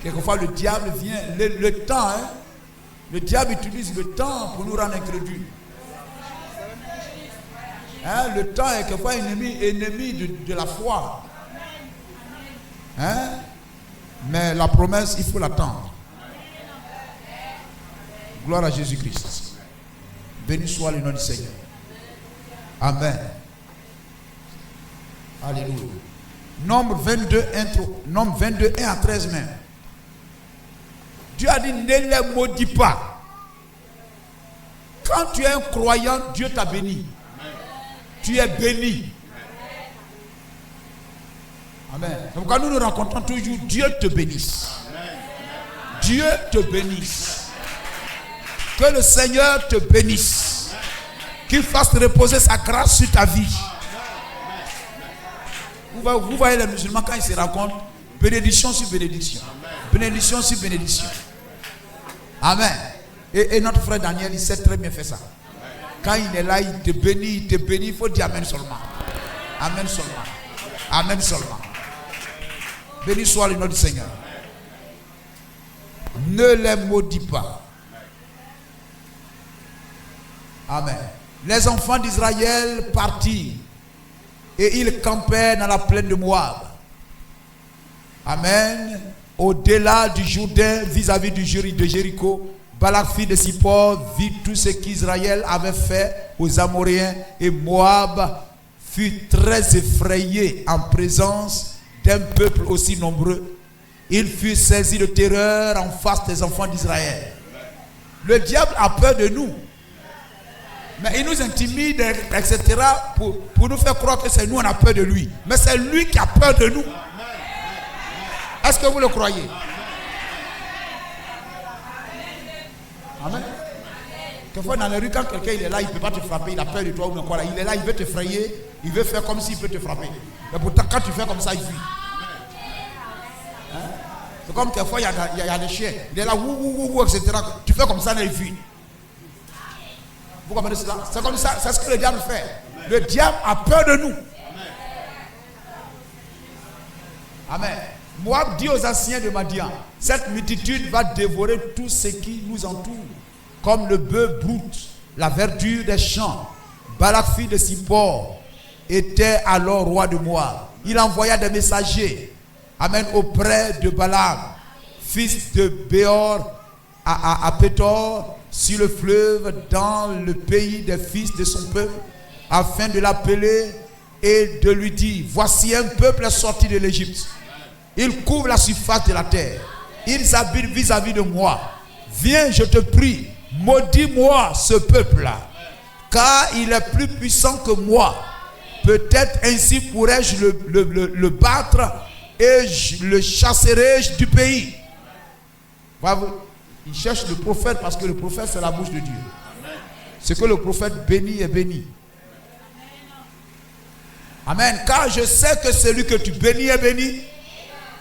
Quelquefois, le diable vient, le temps, hein. Le diable utilise le temps pour nous rendre incrédules. Hein? Le temps est quelquefois ennemi de la foi. Hein? Mais la promesse, il faut l'attendre. Gloire à Jésus-Christ. Béni soit le nom du Seigneur. Amen. Alléluia. Nombre 22, 1 à 13 même. Dieu a dit, ne les maudis pas. Quand tu es un croyant, Dieu t'a béni. Tu es béni. Amen. Donc quand nous nous rencontrons toujours, Dieu te bénisse. Dieu te bénisse. Que le Seigneur te bénisse. Qu'il fasse reposer sa grâce sur ta vie. Vous voyez les musulmans quand ils se rencontrent, bénédiction sur bénédiction. Bénédiction sur bénédiction. Amen. Et notre frère Daniel, il sait très bien faire ça. Quand il est là, il te bénit, il faut dire Amen seulement. Amen seulement. Amen seulement. Béni soit le nom du Seigneur. Ne les maudis pas. Amen. Les enfants d'Israël partirent et ils campèrent dans la plaine de Moab. Amen. Au-delà du Jourdain, vis-à-vis de Jéricho, Balak, fils de Sippor, vit tout ce qu'Israël avait fait aux Amoréens, et Moab fut très effrayé en présence d'un peuple aussi nombreux ils furent saisis de terreur en face des enfants d'Israël. Le diable a peur de nous. Mais il nous intimide, etc. pour nous faire croire que c'est nous, on a peur de lui. Mais c'est lui qui a peur de nous. Est-ce que vous le croyez? Amen. Quelquefois dans la rue, quand quelqu'un il est là, il ne peut pas te frapper, il a peur de toi ou quoi là. Il est là, il veut te frayer, il veut faire comme s'il peut te frapper. Mais pourtant, quand tu fais comme ça, il fuit. Hein? C'est comme quelquefois, il y a des chiens. Il est là, etc. Tu fais comme ça, il fuit. Vous comprenez cela? C'est comme ça, c'est ce que le diable fait. Le diable a peur de nous. Amen. Moab dit aux anciens de Madian, cette multitude va dévorer tout ce qui nous entoure, comme le bœuf brute, la verdure des champs. Balak, fils de Sippor, était alors roi de Moab. Il envoya des messagers, amen, auprès de Balaam, fils de Béor, à Pétor, sur le fleuve, dans le pays des fils de son peuple, afin de l'appeler et de lui dire, voici un peuple sorti de l'Égypte. Il couvre la surface de la terre. Ils habitent vis-à-vis de moi. Viens, je te prie, maudis-moi ce peuple-là, car il est plus puissant que moi. Peut-être ainsi pourrais-je le battre et je le chasserai du pays. Il cherche le prophète parce que le prophète c'est la bouche de Dieu. Ce que le prophète bénit est béni. Amen. Car je sais que celui que tu bénis est béni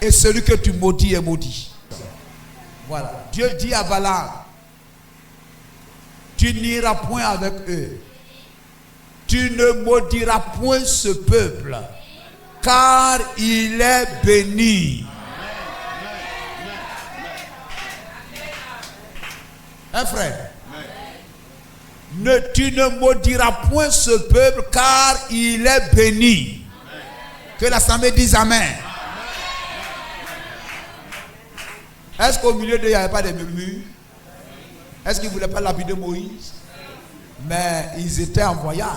et celui que tu maudis est maudit. Voilà. Dieu dit à Balaam, tu n'iras point avec eux. Tu ne maudiras point ce peuple, car il est béni. Hein, frère? Tu ne maudiras point ce peuple, car il est béni. Que l'assemblée dise Amen. Est-ce qu'au milieu d'eux, il n'y avait pas de murmures? Est-ce qu'ils ne voulaient pas lapider Moïse? Mais ils étaient en voyage.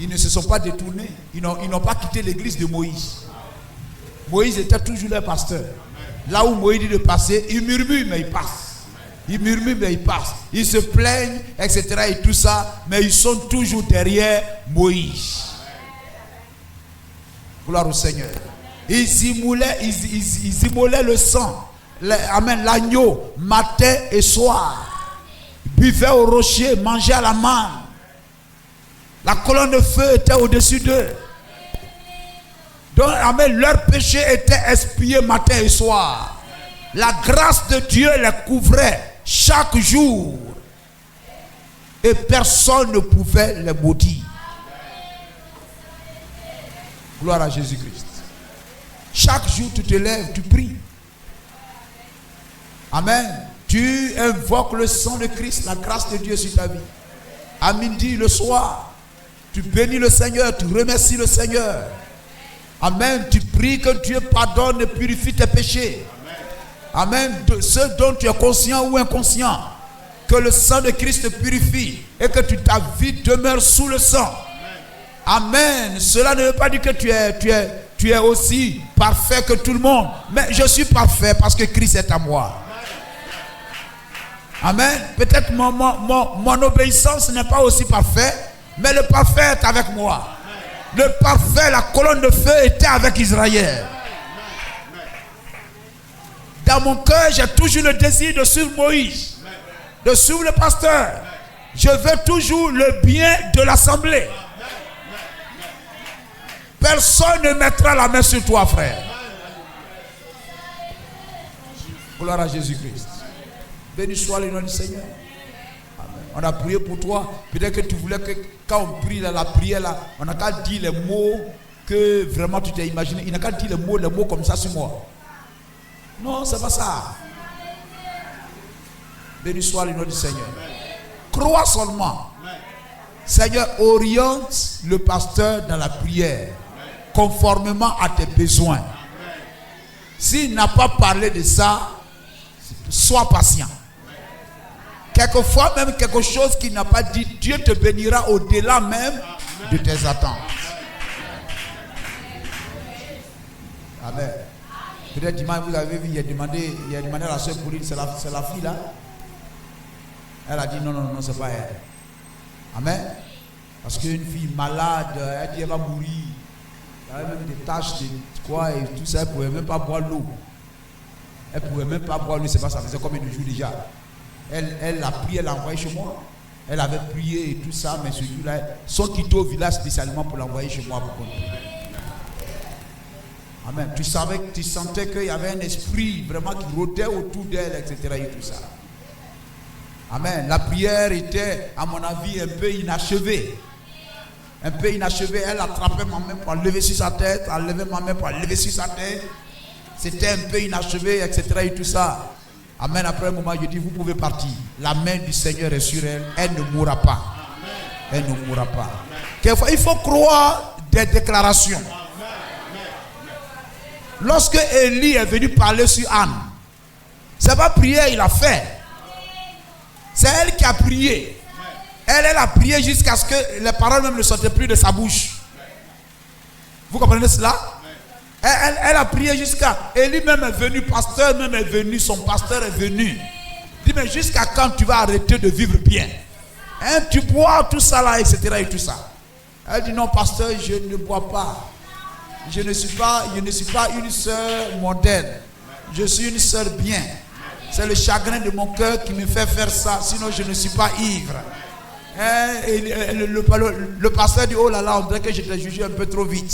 Ils ne se sont pas détournés. Ils n'ont pas quitté l'église de Moïse. Moïse était toujours leur pasteur. Là où Moïse dit de passer, ils murmurent, mais ils passent. Ils murmurent, mais ils passent. Ils se plaignent, etc. et tout ça, mais ils sont toujours derrière Moïse. Gloire au Seigneur. Ils immolaient le sang, l'agneau, matin et soir. Ils buvaient au rocher, mangeaient à la manne. La colonne de feu était au-dessus d'eux. Donc, amen, leur péché était expié matin et soir. La grâce de Dieu les couvrait chaque jour. Et personne ne pouvait les maudire. Gloire à Jésus-Christ. Chaque jour, tu te lèves, tu pries. Amen. Tu invoques le sang de Christ, la grâce de Dieu sur ta vie. À midi, le soir, tu bénis le Seigneur, tu remercies le Seigneur. Amen. Tu pries que Dieu pardonne et purifie tes péchés. Amen. De ceux dont tu es conscient ou inconscient, que le sang de Christ te purifie et que ta vie demeure sous le sang. Amen. Cela ne veut pas dire que tu es aussi parfait que tout le monde. Mais je suis parfait parce que Christ est à moi. Amen. Peut-être mon obéissance n'est pas aussi parfaite, mais le parfait est avec moi. Le parfait, la colonne de feu était avec Israël. Dans mon cœur, j'ai toujours le désir de suivre Moïse, de suivre le pasteur. Je veux toujours le bien de l'assemblée. Personne ne mettra la main sur toi, frère. Gloire à Jésus-Christ. Béni soit le nom du Seigneur. Amen. On a prié pour toi. Peut-être que tu voulais que quand on prie la prière, là, on n'a qu'à dire les mots que vraiment tu t'es imaginé. Il n'a qu'à dire les mots comme ça sur moi. Non, c'est pas ça. Béni soit le nom du Seigneur. Crois seulement. Seigneur, oriente le pasteur dans la prière conformément à tes besoins. S'il n'a pas parlé de ça, sois patient. Quelquefois même quelque chose qu'il n'a pas dit, Dieu te bénira au-delà même de tes attentes. Amen. Peut-être dimanche, vous avez vu, il a demandé à la soeur Pauline, c'est la fille là. Elle a dit non, c'est pas elle. Amen. Parce qu'une fille malade, elle dit elle va mourir. Elle avait même des taches de quoi et tout ça, elle ne pouvait même pas boire l'eau. Elle ne pouvait même pas boire l'eau, c'est pas ça faisait combien de jours déjà. Elle a prié, elle l'a envoyé chez moi. Elle avait prié et tout ça, mais celui-là, sont quittés au village spécialement pour l'envoyer chez moi pour qu'on prie. Amen. Tu sentais qu'il y avait un esprit vraiment qui rôdait autour d'elle, etc. et tout ça. Amen. La prière était, à mon avis, un peu inachevée. Un peu inachevée. Elle attrapait ma main pour lever sur sa tête, elle levait ma main pour lever sur sa tête. C'était un peu inachevé, etc. et tout ça. Amen. Après un moment, je dis, vous pouvez partir. La main du Seigneur est sur elle. Elle ne mourra pas. Elle ne mourra pas. Quelquefois, il faut croire des déclarations. Lorsque Élie est venu parler sur Anne, c'est pas prière, il a fait. C'est elle qui a prié. Elle a prié jusqu'à ce que les paroles même ne sortaient plus de sa bouche. Vous comprenez cela? Elle a prié jusqu'à... Élie même est venu, pasteur même est venu, son pasteur est venu. Il dit, mais jusqu'à quand tu vas arrêter de vivre bien? Hein, tu bois tout ça là, etc. et tout ça. Elle dit, non pasteur, je ne bois pas. Je ne suis pas une sœur mondaine. Je suis une sœur bien. C'est le chagrin de mon cœur qui me fait faire ça. Sinon, je ne suis pas ivre. Le pasteur dit, oh là là, on dirait que je t'ai jugé un peu trop vite.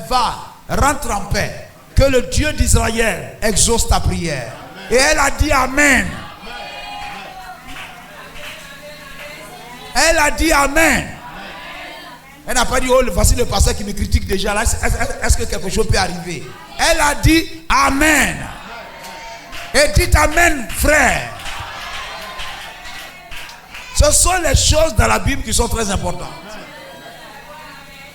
Va, rentre en paix. Que le Dieu d'Israël exauce ta prière. Et elle a dit Amen. Elle a dit Amen. Elle n'a pas dit, oh, voici le pasteur qui me critique déjà. Là, est-ce que quelque chose peut arriver? Elle a dit Amen. Et dites Amen, frère. Ce sont les choses dans la Bible qui sont très importantes.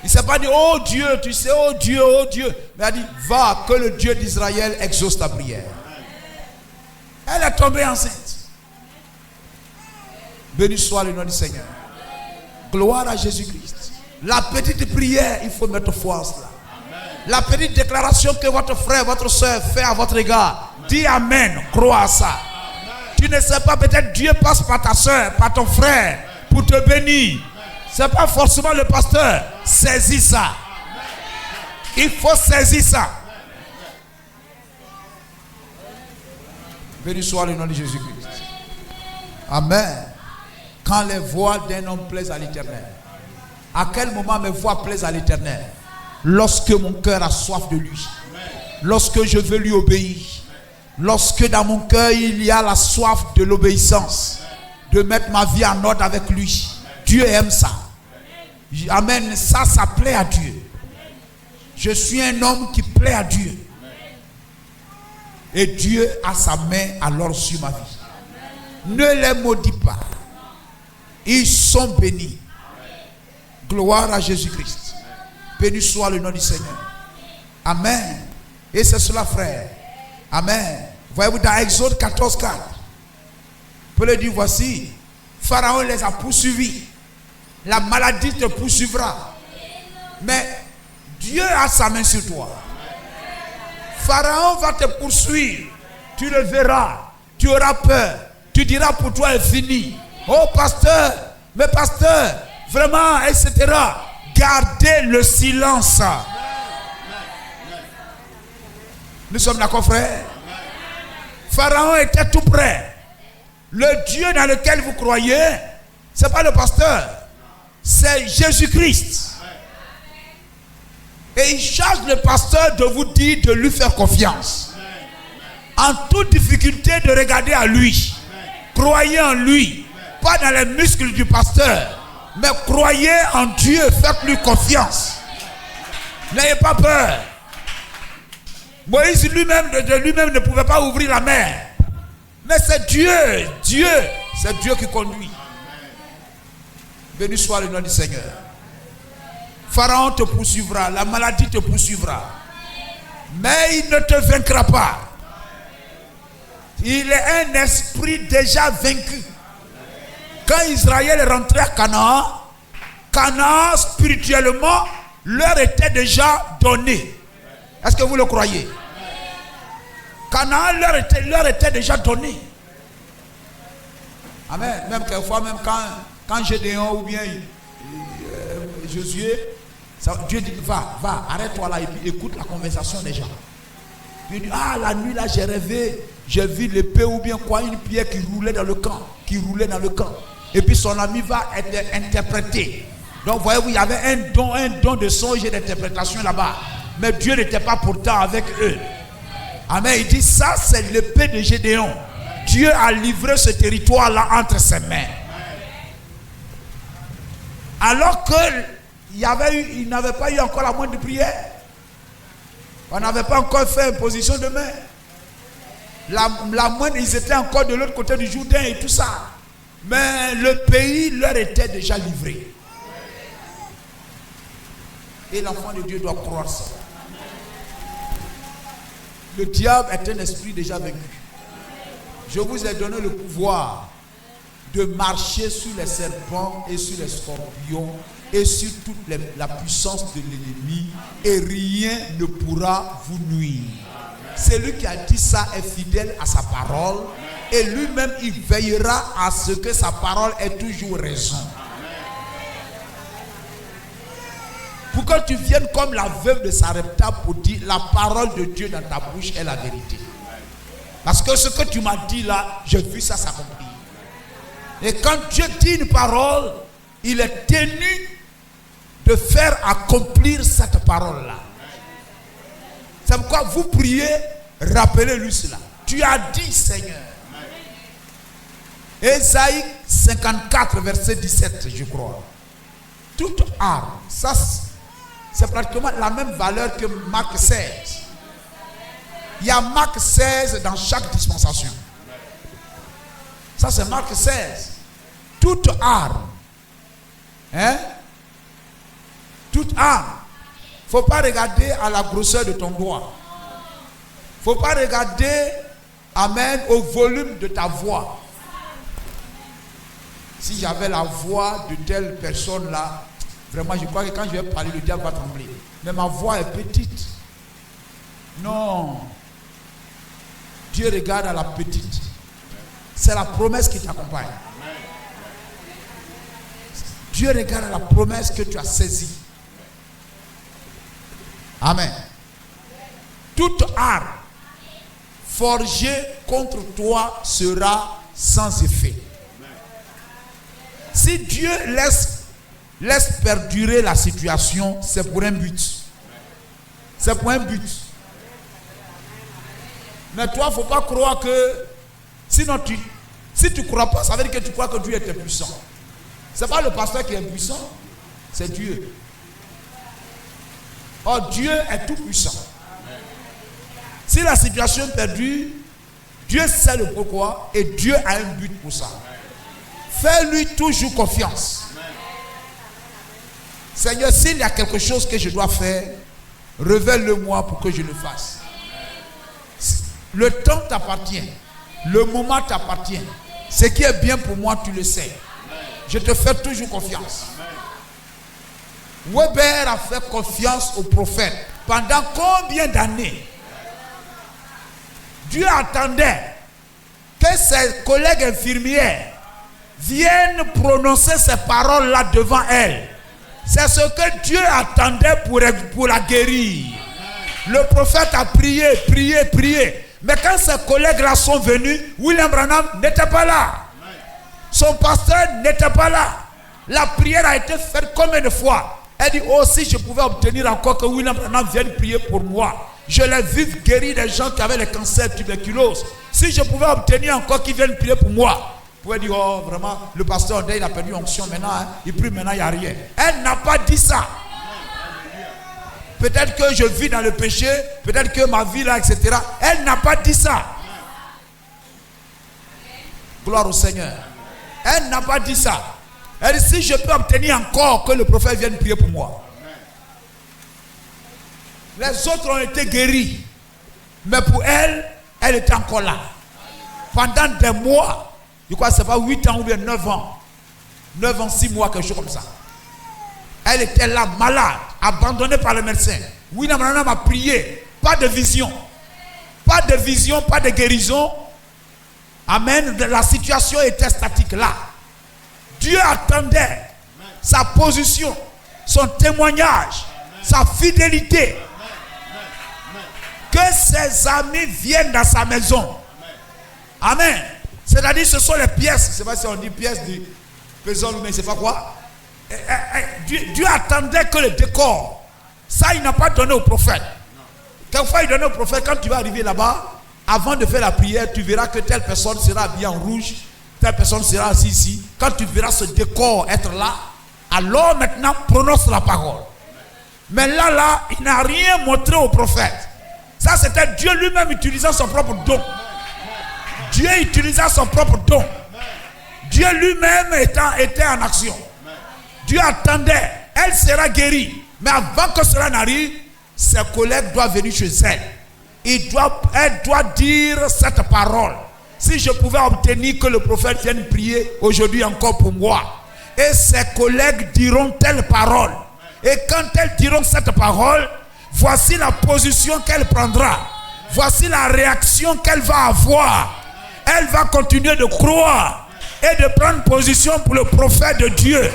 Il ne s'est pas dit, oh Dieu, tu sais, oh Dieu, oh Dieu. Mais il a dit, va, que le Dieu d'Israël exauce ta prière. Elle est tombée enceinte. Béni soit le nom du Seigneur. Gloire à Jésus-Christ. La petite prière, il faut mettre foi en cela. La petite déclaration que votre frère, votre soeur fait à votre égard, dis Amen, crois à ça. Tu ne sais pas, peut-être Dieu passe par ta soeur, par ton frère, pour te bénir. Ce n'est pas forcément le pasteur. Saisis ça. Il faut saisir ça. Béni soit le nom de Jésus-Christ. Amen. Quand les voix d'un homme plaisent à l'Éternel. À quel moment mes voix plaisent à l'Éternel? Lorsque mon cœur a soif de lui. Lorsque je veux lui obéir. Lorsque dans mon cœur il y a la soif de l'obéissance. De mettre ma vie en ordre avec lui. Dieu aime ça. Amen. Ça plaît à Dieu. Je suis un homme qui plaît à Dieu. Et Dieu a sa main alors sur ma vie. Ne les maudis pas. Ils sont bénis. Gloire à Jésus-Christ. Béni soit le nom du Seigneur. Amen. Et c'est cela, frère. Amen. Voyez-vous dans Exode 14:4. Vous pouvez dire, voici, Pharaon les a poursuivis. La maladie te poursuivra. Mais Dieu a sa main sur toi. Pharaon va te poursuivre. Tu le verras. Tu auras peur. Tu diras pour toi est fini. Oh pasteur, mais pasteur, vraiment, etc. Gardez le silence. Nous sommes d'accord, frère? Pharaon était tout près. Le Dieu dans lequel vous croyez, ce n'est pas le pasteur. C'est Jésus-Christ. Et il charge le pasteur de vous dire de lui faire confiance. En toute difficulté de regarder à lui. Croyez en lui. Pas dans les muscles du pasteur. Mais croyez en Dieu. Faites-lui confiance. N'ayez pas peur. Moïse lui-même ne pouvait pas ouvrir la mer. Mais c'est Dieu. C'est Dieu qui conduit. Béni soit le nom du Seigneur. Pharaon te poursuivra, la maladie te poursuivra. Mais il ne te vaincra pas. Il est un esprit déjà vaincu. Quand Israël est rentré à Canaan, Canaan spirituellement leur était déjà donné. Est-ce que vous le croyez? Canaan leur était déjà donné. Amen. Même quelquefois, même quand Gédéon ou bien Josué, Dieu dit, va, arrête-toi là et puis écoute la conversation des gens. Puis il dit, la nuit là j'ai rêvé, j'ai vu l'épée ou bien quoi, une pierre qui roulait dans le camp. Et puis son ami va être interprété. Donc voyez-vous, il y avait un don de songe et d'interprétation là-bas. Mais Dieu n'était pas pourtant avec eux. Amen. Il dit, ça c'est l'épée de Gédéon. Dieu a livré ce territoire-là entre ses mains. Alors qu'il n'avait pas eu encore la moindre prière. On n'avait pas encore fait imposition de main. La moindre, ils étaient encore de l'autre côté du Jourdain et tout ça. Mais le pays leur était déjà livré. Et l'enfant de Dieu doit croire ça. Le diable est un esprit déjà vaincu. Je vous ai donné le pouvoir de marcher sur les serpents et sur les scorpions et sur toute la puissance de l'ennemi, et rien ne pourra vous nuire. Celui qui a dit ça est fidèle à sa parole, et lui-même il veillera à ce que sa parole ait toujours raison. Pour que tu viennes comme la veuve de Sarepta pour dire la parole de Dieu dans ta bouche est la vérité. Parce que ce que tu m'as dit là, j'ai vu ça s'accomplir. Et quand Dieu dit une parole, il est tenu de faire accomplir cette parole-là. C'est pourquoi vous priez, rappelez-lui cela. Tu as dit, Seigneur. Ésaïe 54, verset 17, je crois. Toute arme, ça c'est pratiquement la même valeur que Marc 16. Il y a Marc 16 dans chaque dispensation. Ça c'est Marc 16. Toute arme. Toute arme. Il ne faut pas regarder à la grosseur de ton doigt. Il ne faut pas regarder, amen, au volume de ta voix. Si j'avais la voix de telle personne là, vraiment je crois que quand je vais parler, le diable va trembler. Mais ma voix est petite. Non. Dieu regarde à la petite. C'est la promesse qui t'accompagne. Dieu regarde à la promesse que tu as saisie. Amen. Toute arme forgée contre toi sera sans effet. Si Dieu laisse perdurer la situation, c'est pour un but. C'est pour un but. Mais toi, il ne faut pas croire que... Sinon, si tu ne crois pas, ça veut dire que tu crois que Dieu est puissant. Ce n'est pas le pasteur qui est puissant, c'est Dieu. Or, Dieu est tout puissant. Si la situation perdure, Dieu sait le pourquoi et Dieu a un but pour ça. Fais-lui toujours confiance. Seigneur, s'il y a quelque chose que je dois faire, révèle-le-moi pour que je le fasse. Le temps t'appartient. Le moment t'appartient. Ce qui est bien pour moi, tu le sais. Je te fais toujours confiance. Weber a fait confiance au prophète pendant combien d'années? Dieu attendait que ses collègues infirmières viennent prononcer ces paroles-là devant elle. C'est ce que Dieu attendait pour la guérir. Le prophète a prié. Mais quand ses collègues-là sont venus, William Branham n'était pas là. Son pasteur n'était pas là. La prière a été faite combien de fois? Elle dit, oh, si je pouvais obtenir encore que William Branham vienne prier pour moi. Je l'ai vu guérir des gens qui avaient le cancer, tuberculose. Si je pouvais obtenir encore qu'ils viennent prier pour moi. Vous pouvez dire, oh, vraiment, le pasteur, il a perdu l'onction maintenant. Il prie maintenant, il n'y a rien. Elle n'a pas dit ça. Peut-être que je vis dans le péché, peut-être que ma vie là, etc. Elle n'a pas dit ça. Gloire au Seigneur. Elle n'a pas dit ça. Elle dit, si je peux obtenir encore que le prophète vienne prier pour moi. Les autres ont été guéris. Mais pour elle, elle était encore là. Pendant des mois. Je crois que ce n'est pas 8 ans ou bien 9 ans. 9 ans, 6 mois, quelque chose comme ça. Elle était là, malade, abandonnée par le médecin. William Branham a prié. Pas de vision. pas de vision, pas de guérison. Amen. La situation était statique là. Dieu attendait sa position, son témoignage, sa fidélité. Que ses amis viennent dans sa maison. Amen. C'est-à-dire, ce sont les pièces. Je ne sais pas si on dit pièces de maison, mais je ne sais pas quoi. Dieu attendait que le décor. Ça, il n'a pas donné au prophète. Quelquefois, il donnait au prophète, quand tu vas arriver là-bas, avant de faire la prière, tu verras que telle personne sera habillée en rouge, telle personne sera assise ici. Quand tu verras ce décor être là, alors maintenant, prononce la parole. Mais là, il n'a rien montré au prophète. Ça, c'était Dieu lui-même utilisant son propre don. Dieu utilisant son propre don. Dieu lui-même était en action. Dieu attendait. Elle sera guérie. Mais avant que cela n'arrive, ses collègues doivent venir chez elle. Elle doit dire cette parole. Si je pouvais obtenir que le prophète vienne prier aujourd'hui encore pour moi, et ses collègues diront telle parole. Et quand elles diront cette parole, voici la position qu'elle prendra. Voici la réaction qu'elle va avoir. Elle va continuer de croire et de prendre position pour le prophète de Dieu.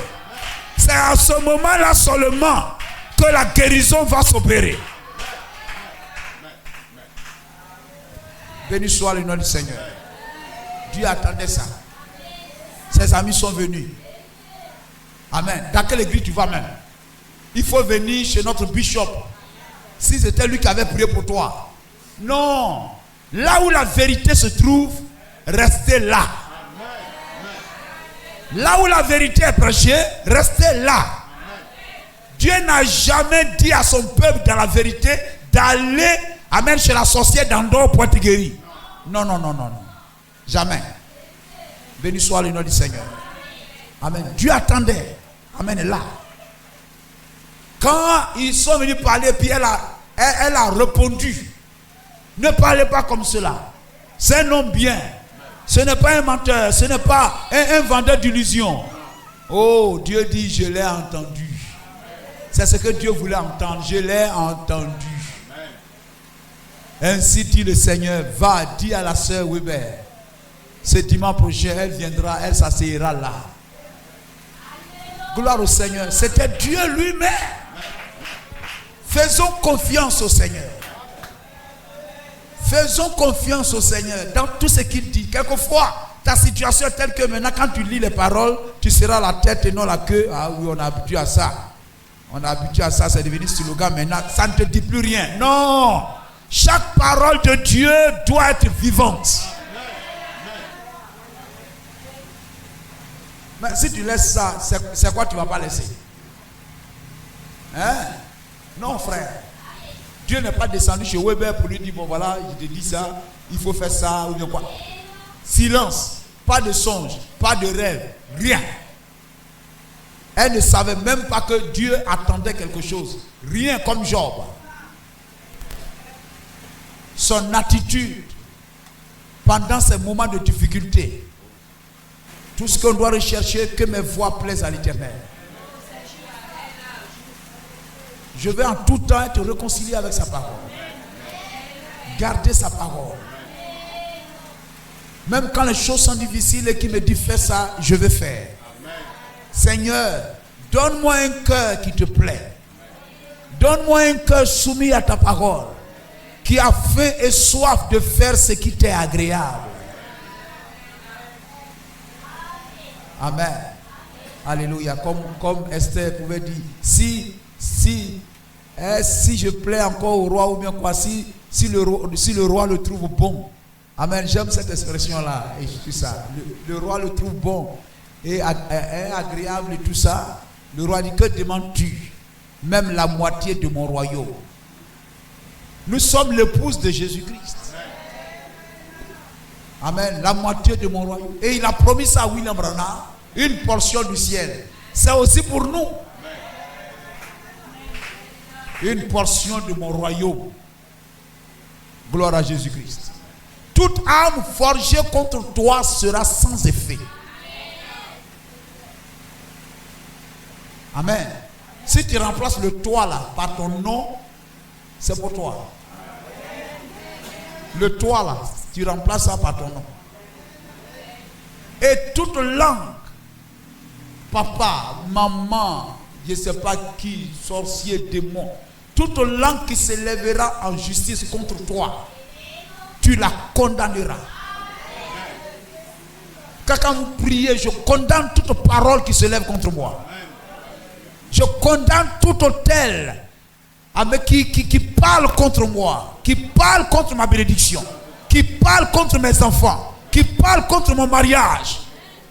C'est à ce moment-là seulement que la guérison va s'opérer. Béni soit le nom du Seigneur. Dieu attendait ça. Ses amis sont venus. Amen. Dans quelle église tu vas même? Il faut venir chez notre bishop. Si c'était lui qui avait prié pour toi. Non. Là où la vérité se trouve, restez là. Là où la vérité est prêchée, restez là. Dieu n'a jamais dit à son peuple dans la vérité d'aller, amen, chez la sorcière d'Andorre pour être guéri. Non. Jamais. Béni soit le nom du Seigneur. Amen. Dieu attendait. Amen. Là. Quand ils sont venus parler, puis elle a répondu. Ne parlez pas comme cela. C'est un homme bien. Ce n'est pas un menteur. Ce n'est pas un vendeur d'illusions. Oh, Dieu dit, je l'ai entendu. C'est ce que Dieu voulait entendre. Je l'ai entendu. Ainsi dit le Seigneur, va, dis à la sœur Weber. Ce dimanche prochain, elle viendra, elle s'asseyera là. Gloire au Seigneur. C'était Dieu lui-même. Faisons confiance au Seigneur. Faisons confiance au Seigneur dans tout ce qu'il dit. Quelquefois, ta situation est telle que maintenant, quand tu lis les paroles, tu seras la tête et non la queue. Ah oui, on est habitué à ça. On est habitué à ça, c'est devenu slogan maintenant. Ça ne te dit plus rien. Non. Chaque parole de Dieu doit être vivante. Mais si tu laisses ça, c'est quoi tu ne vas pas laisser? Hein? Non, frère. Dieu n'est pas descendu chez Weber pour lui dire, bon voilà, je te dis ça, il faut faire ça, ou bien quoi. Silence, pas de songe, pas de rêve, rien. Elle ne savait même pas que Dieu attendait quelque chose. Rien comme Job. Son attitude pendant ces moments de difficulté. Tout ce qu'on doit rechercher, que mes voix plaisent à l'Éternel. Je vais en tout temps être réconcilié avec sa parole. Garder sa parole. Même quand les choses sont difficiles et qu'il me dit fais ça, je vais faire. Seigneur, donne-moi un cœur qui te plaît. Donne-moi un cœur soumis à ta parole, qui a faim et soif de faire ce qui t'est agréable. Amen. Alléluia. Comme Esther pouvait dire, si je plais encore au roi, ou bien quoi, si le roi le trouve bon. Amen. J'aime cette expression-là. Et tout ça. Le roi le trouve bon et agréable et tout ça. Le roi dit, que demandes-tu? Même la moitié de mon royaume. Nous sommes l'épouse de Jésus-Christ. Amen. La moitié de mon royaume. Et il a promis ça à William Branham. Une portion du ciel. C'est aussi pour nous. Une portion de mon royaume. Gloire à Jésus-Christ. Toute arme forgée contre toi sera sans effet. Amen. Si tu remplaces le toi là par ton nom, c'est pour toi. Le toi là, tu remplaces ça par ton nom. Et toute langue, papa, maman, je ne sais pas qui, sorcier, démon, toute langue qui s'élèvera en justice contre toi, tu la condamneras. Quand vous priez, je condamne toute parole qui se lève contre moi. Je condamne tout autel qui parle contre moi, qui parle contre ma bénédiction, qui parle contre mes enfants, qui parle contre mon mariage.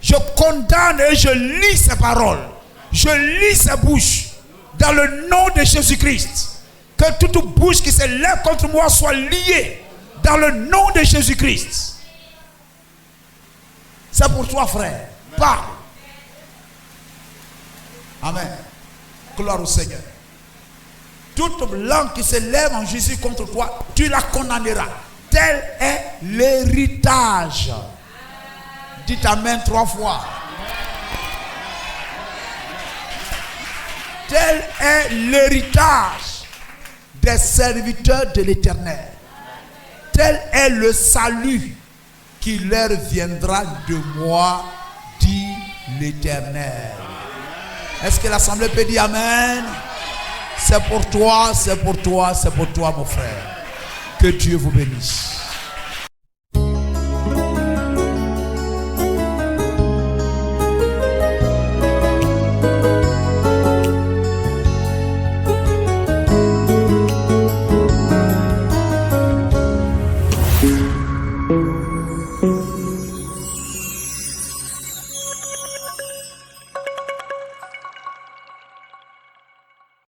Je condamne et je lis ces paroles. Je lis ces bouches dans le nom de Jésus-Christ. Que toute bouche qui se lève contre moi soit liée dans le nom de Jésus-Christ. C'est pour toi, frère. Parle. Amen. Gloire au Seigneur. Toute langue qui se lève en Jésus contre toi, tu la condamneras. Tel est l'héritage. Dites Amen 3 fois. Tel est l'héritage des serviteurs de l'Éternel. Tel est le salut qui leur viendra de moi, dit l'Éternel. Est-ce que l'assemblée peut dire Amen? C'est pour toi, c'est pour toi, c'est pour toi, mon frère. Que Dieu vous bénisse.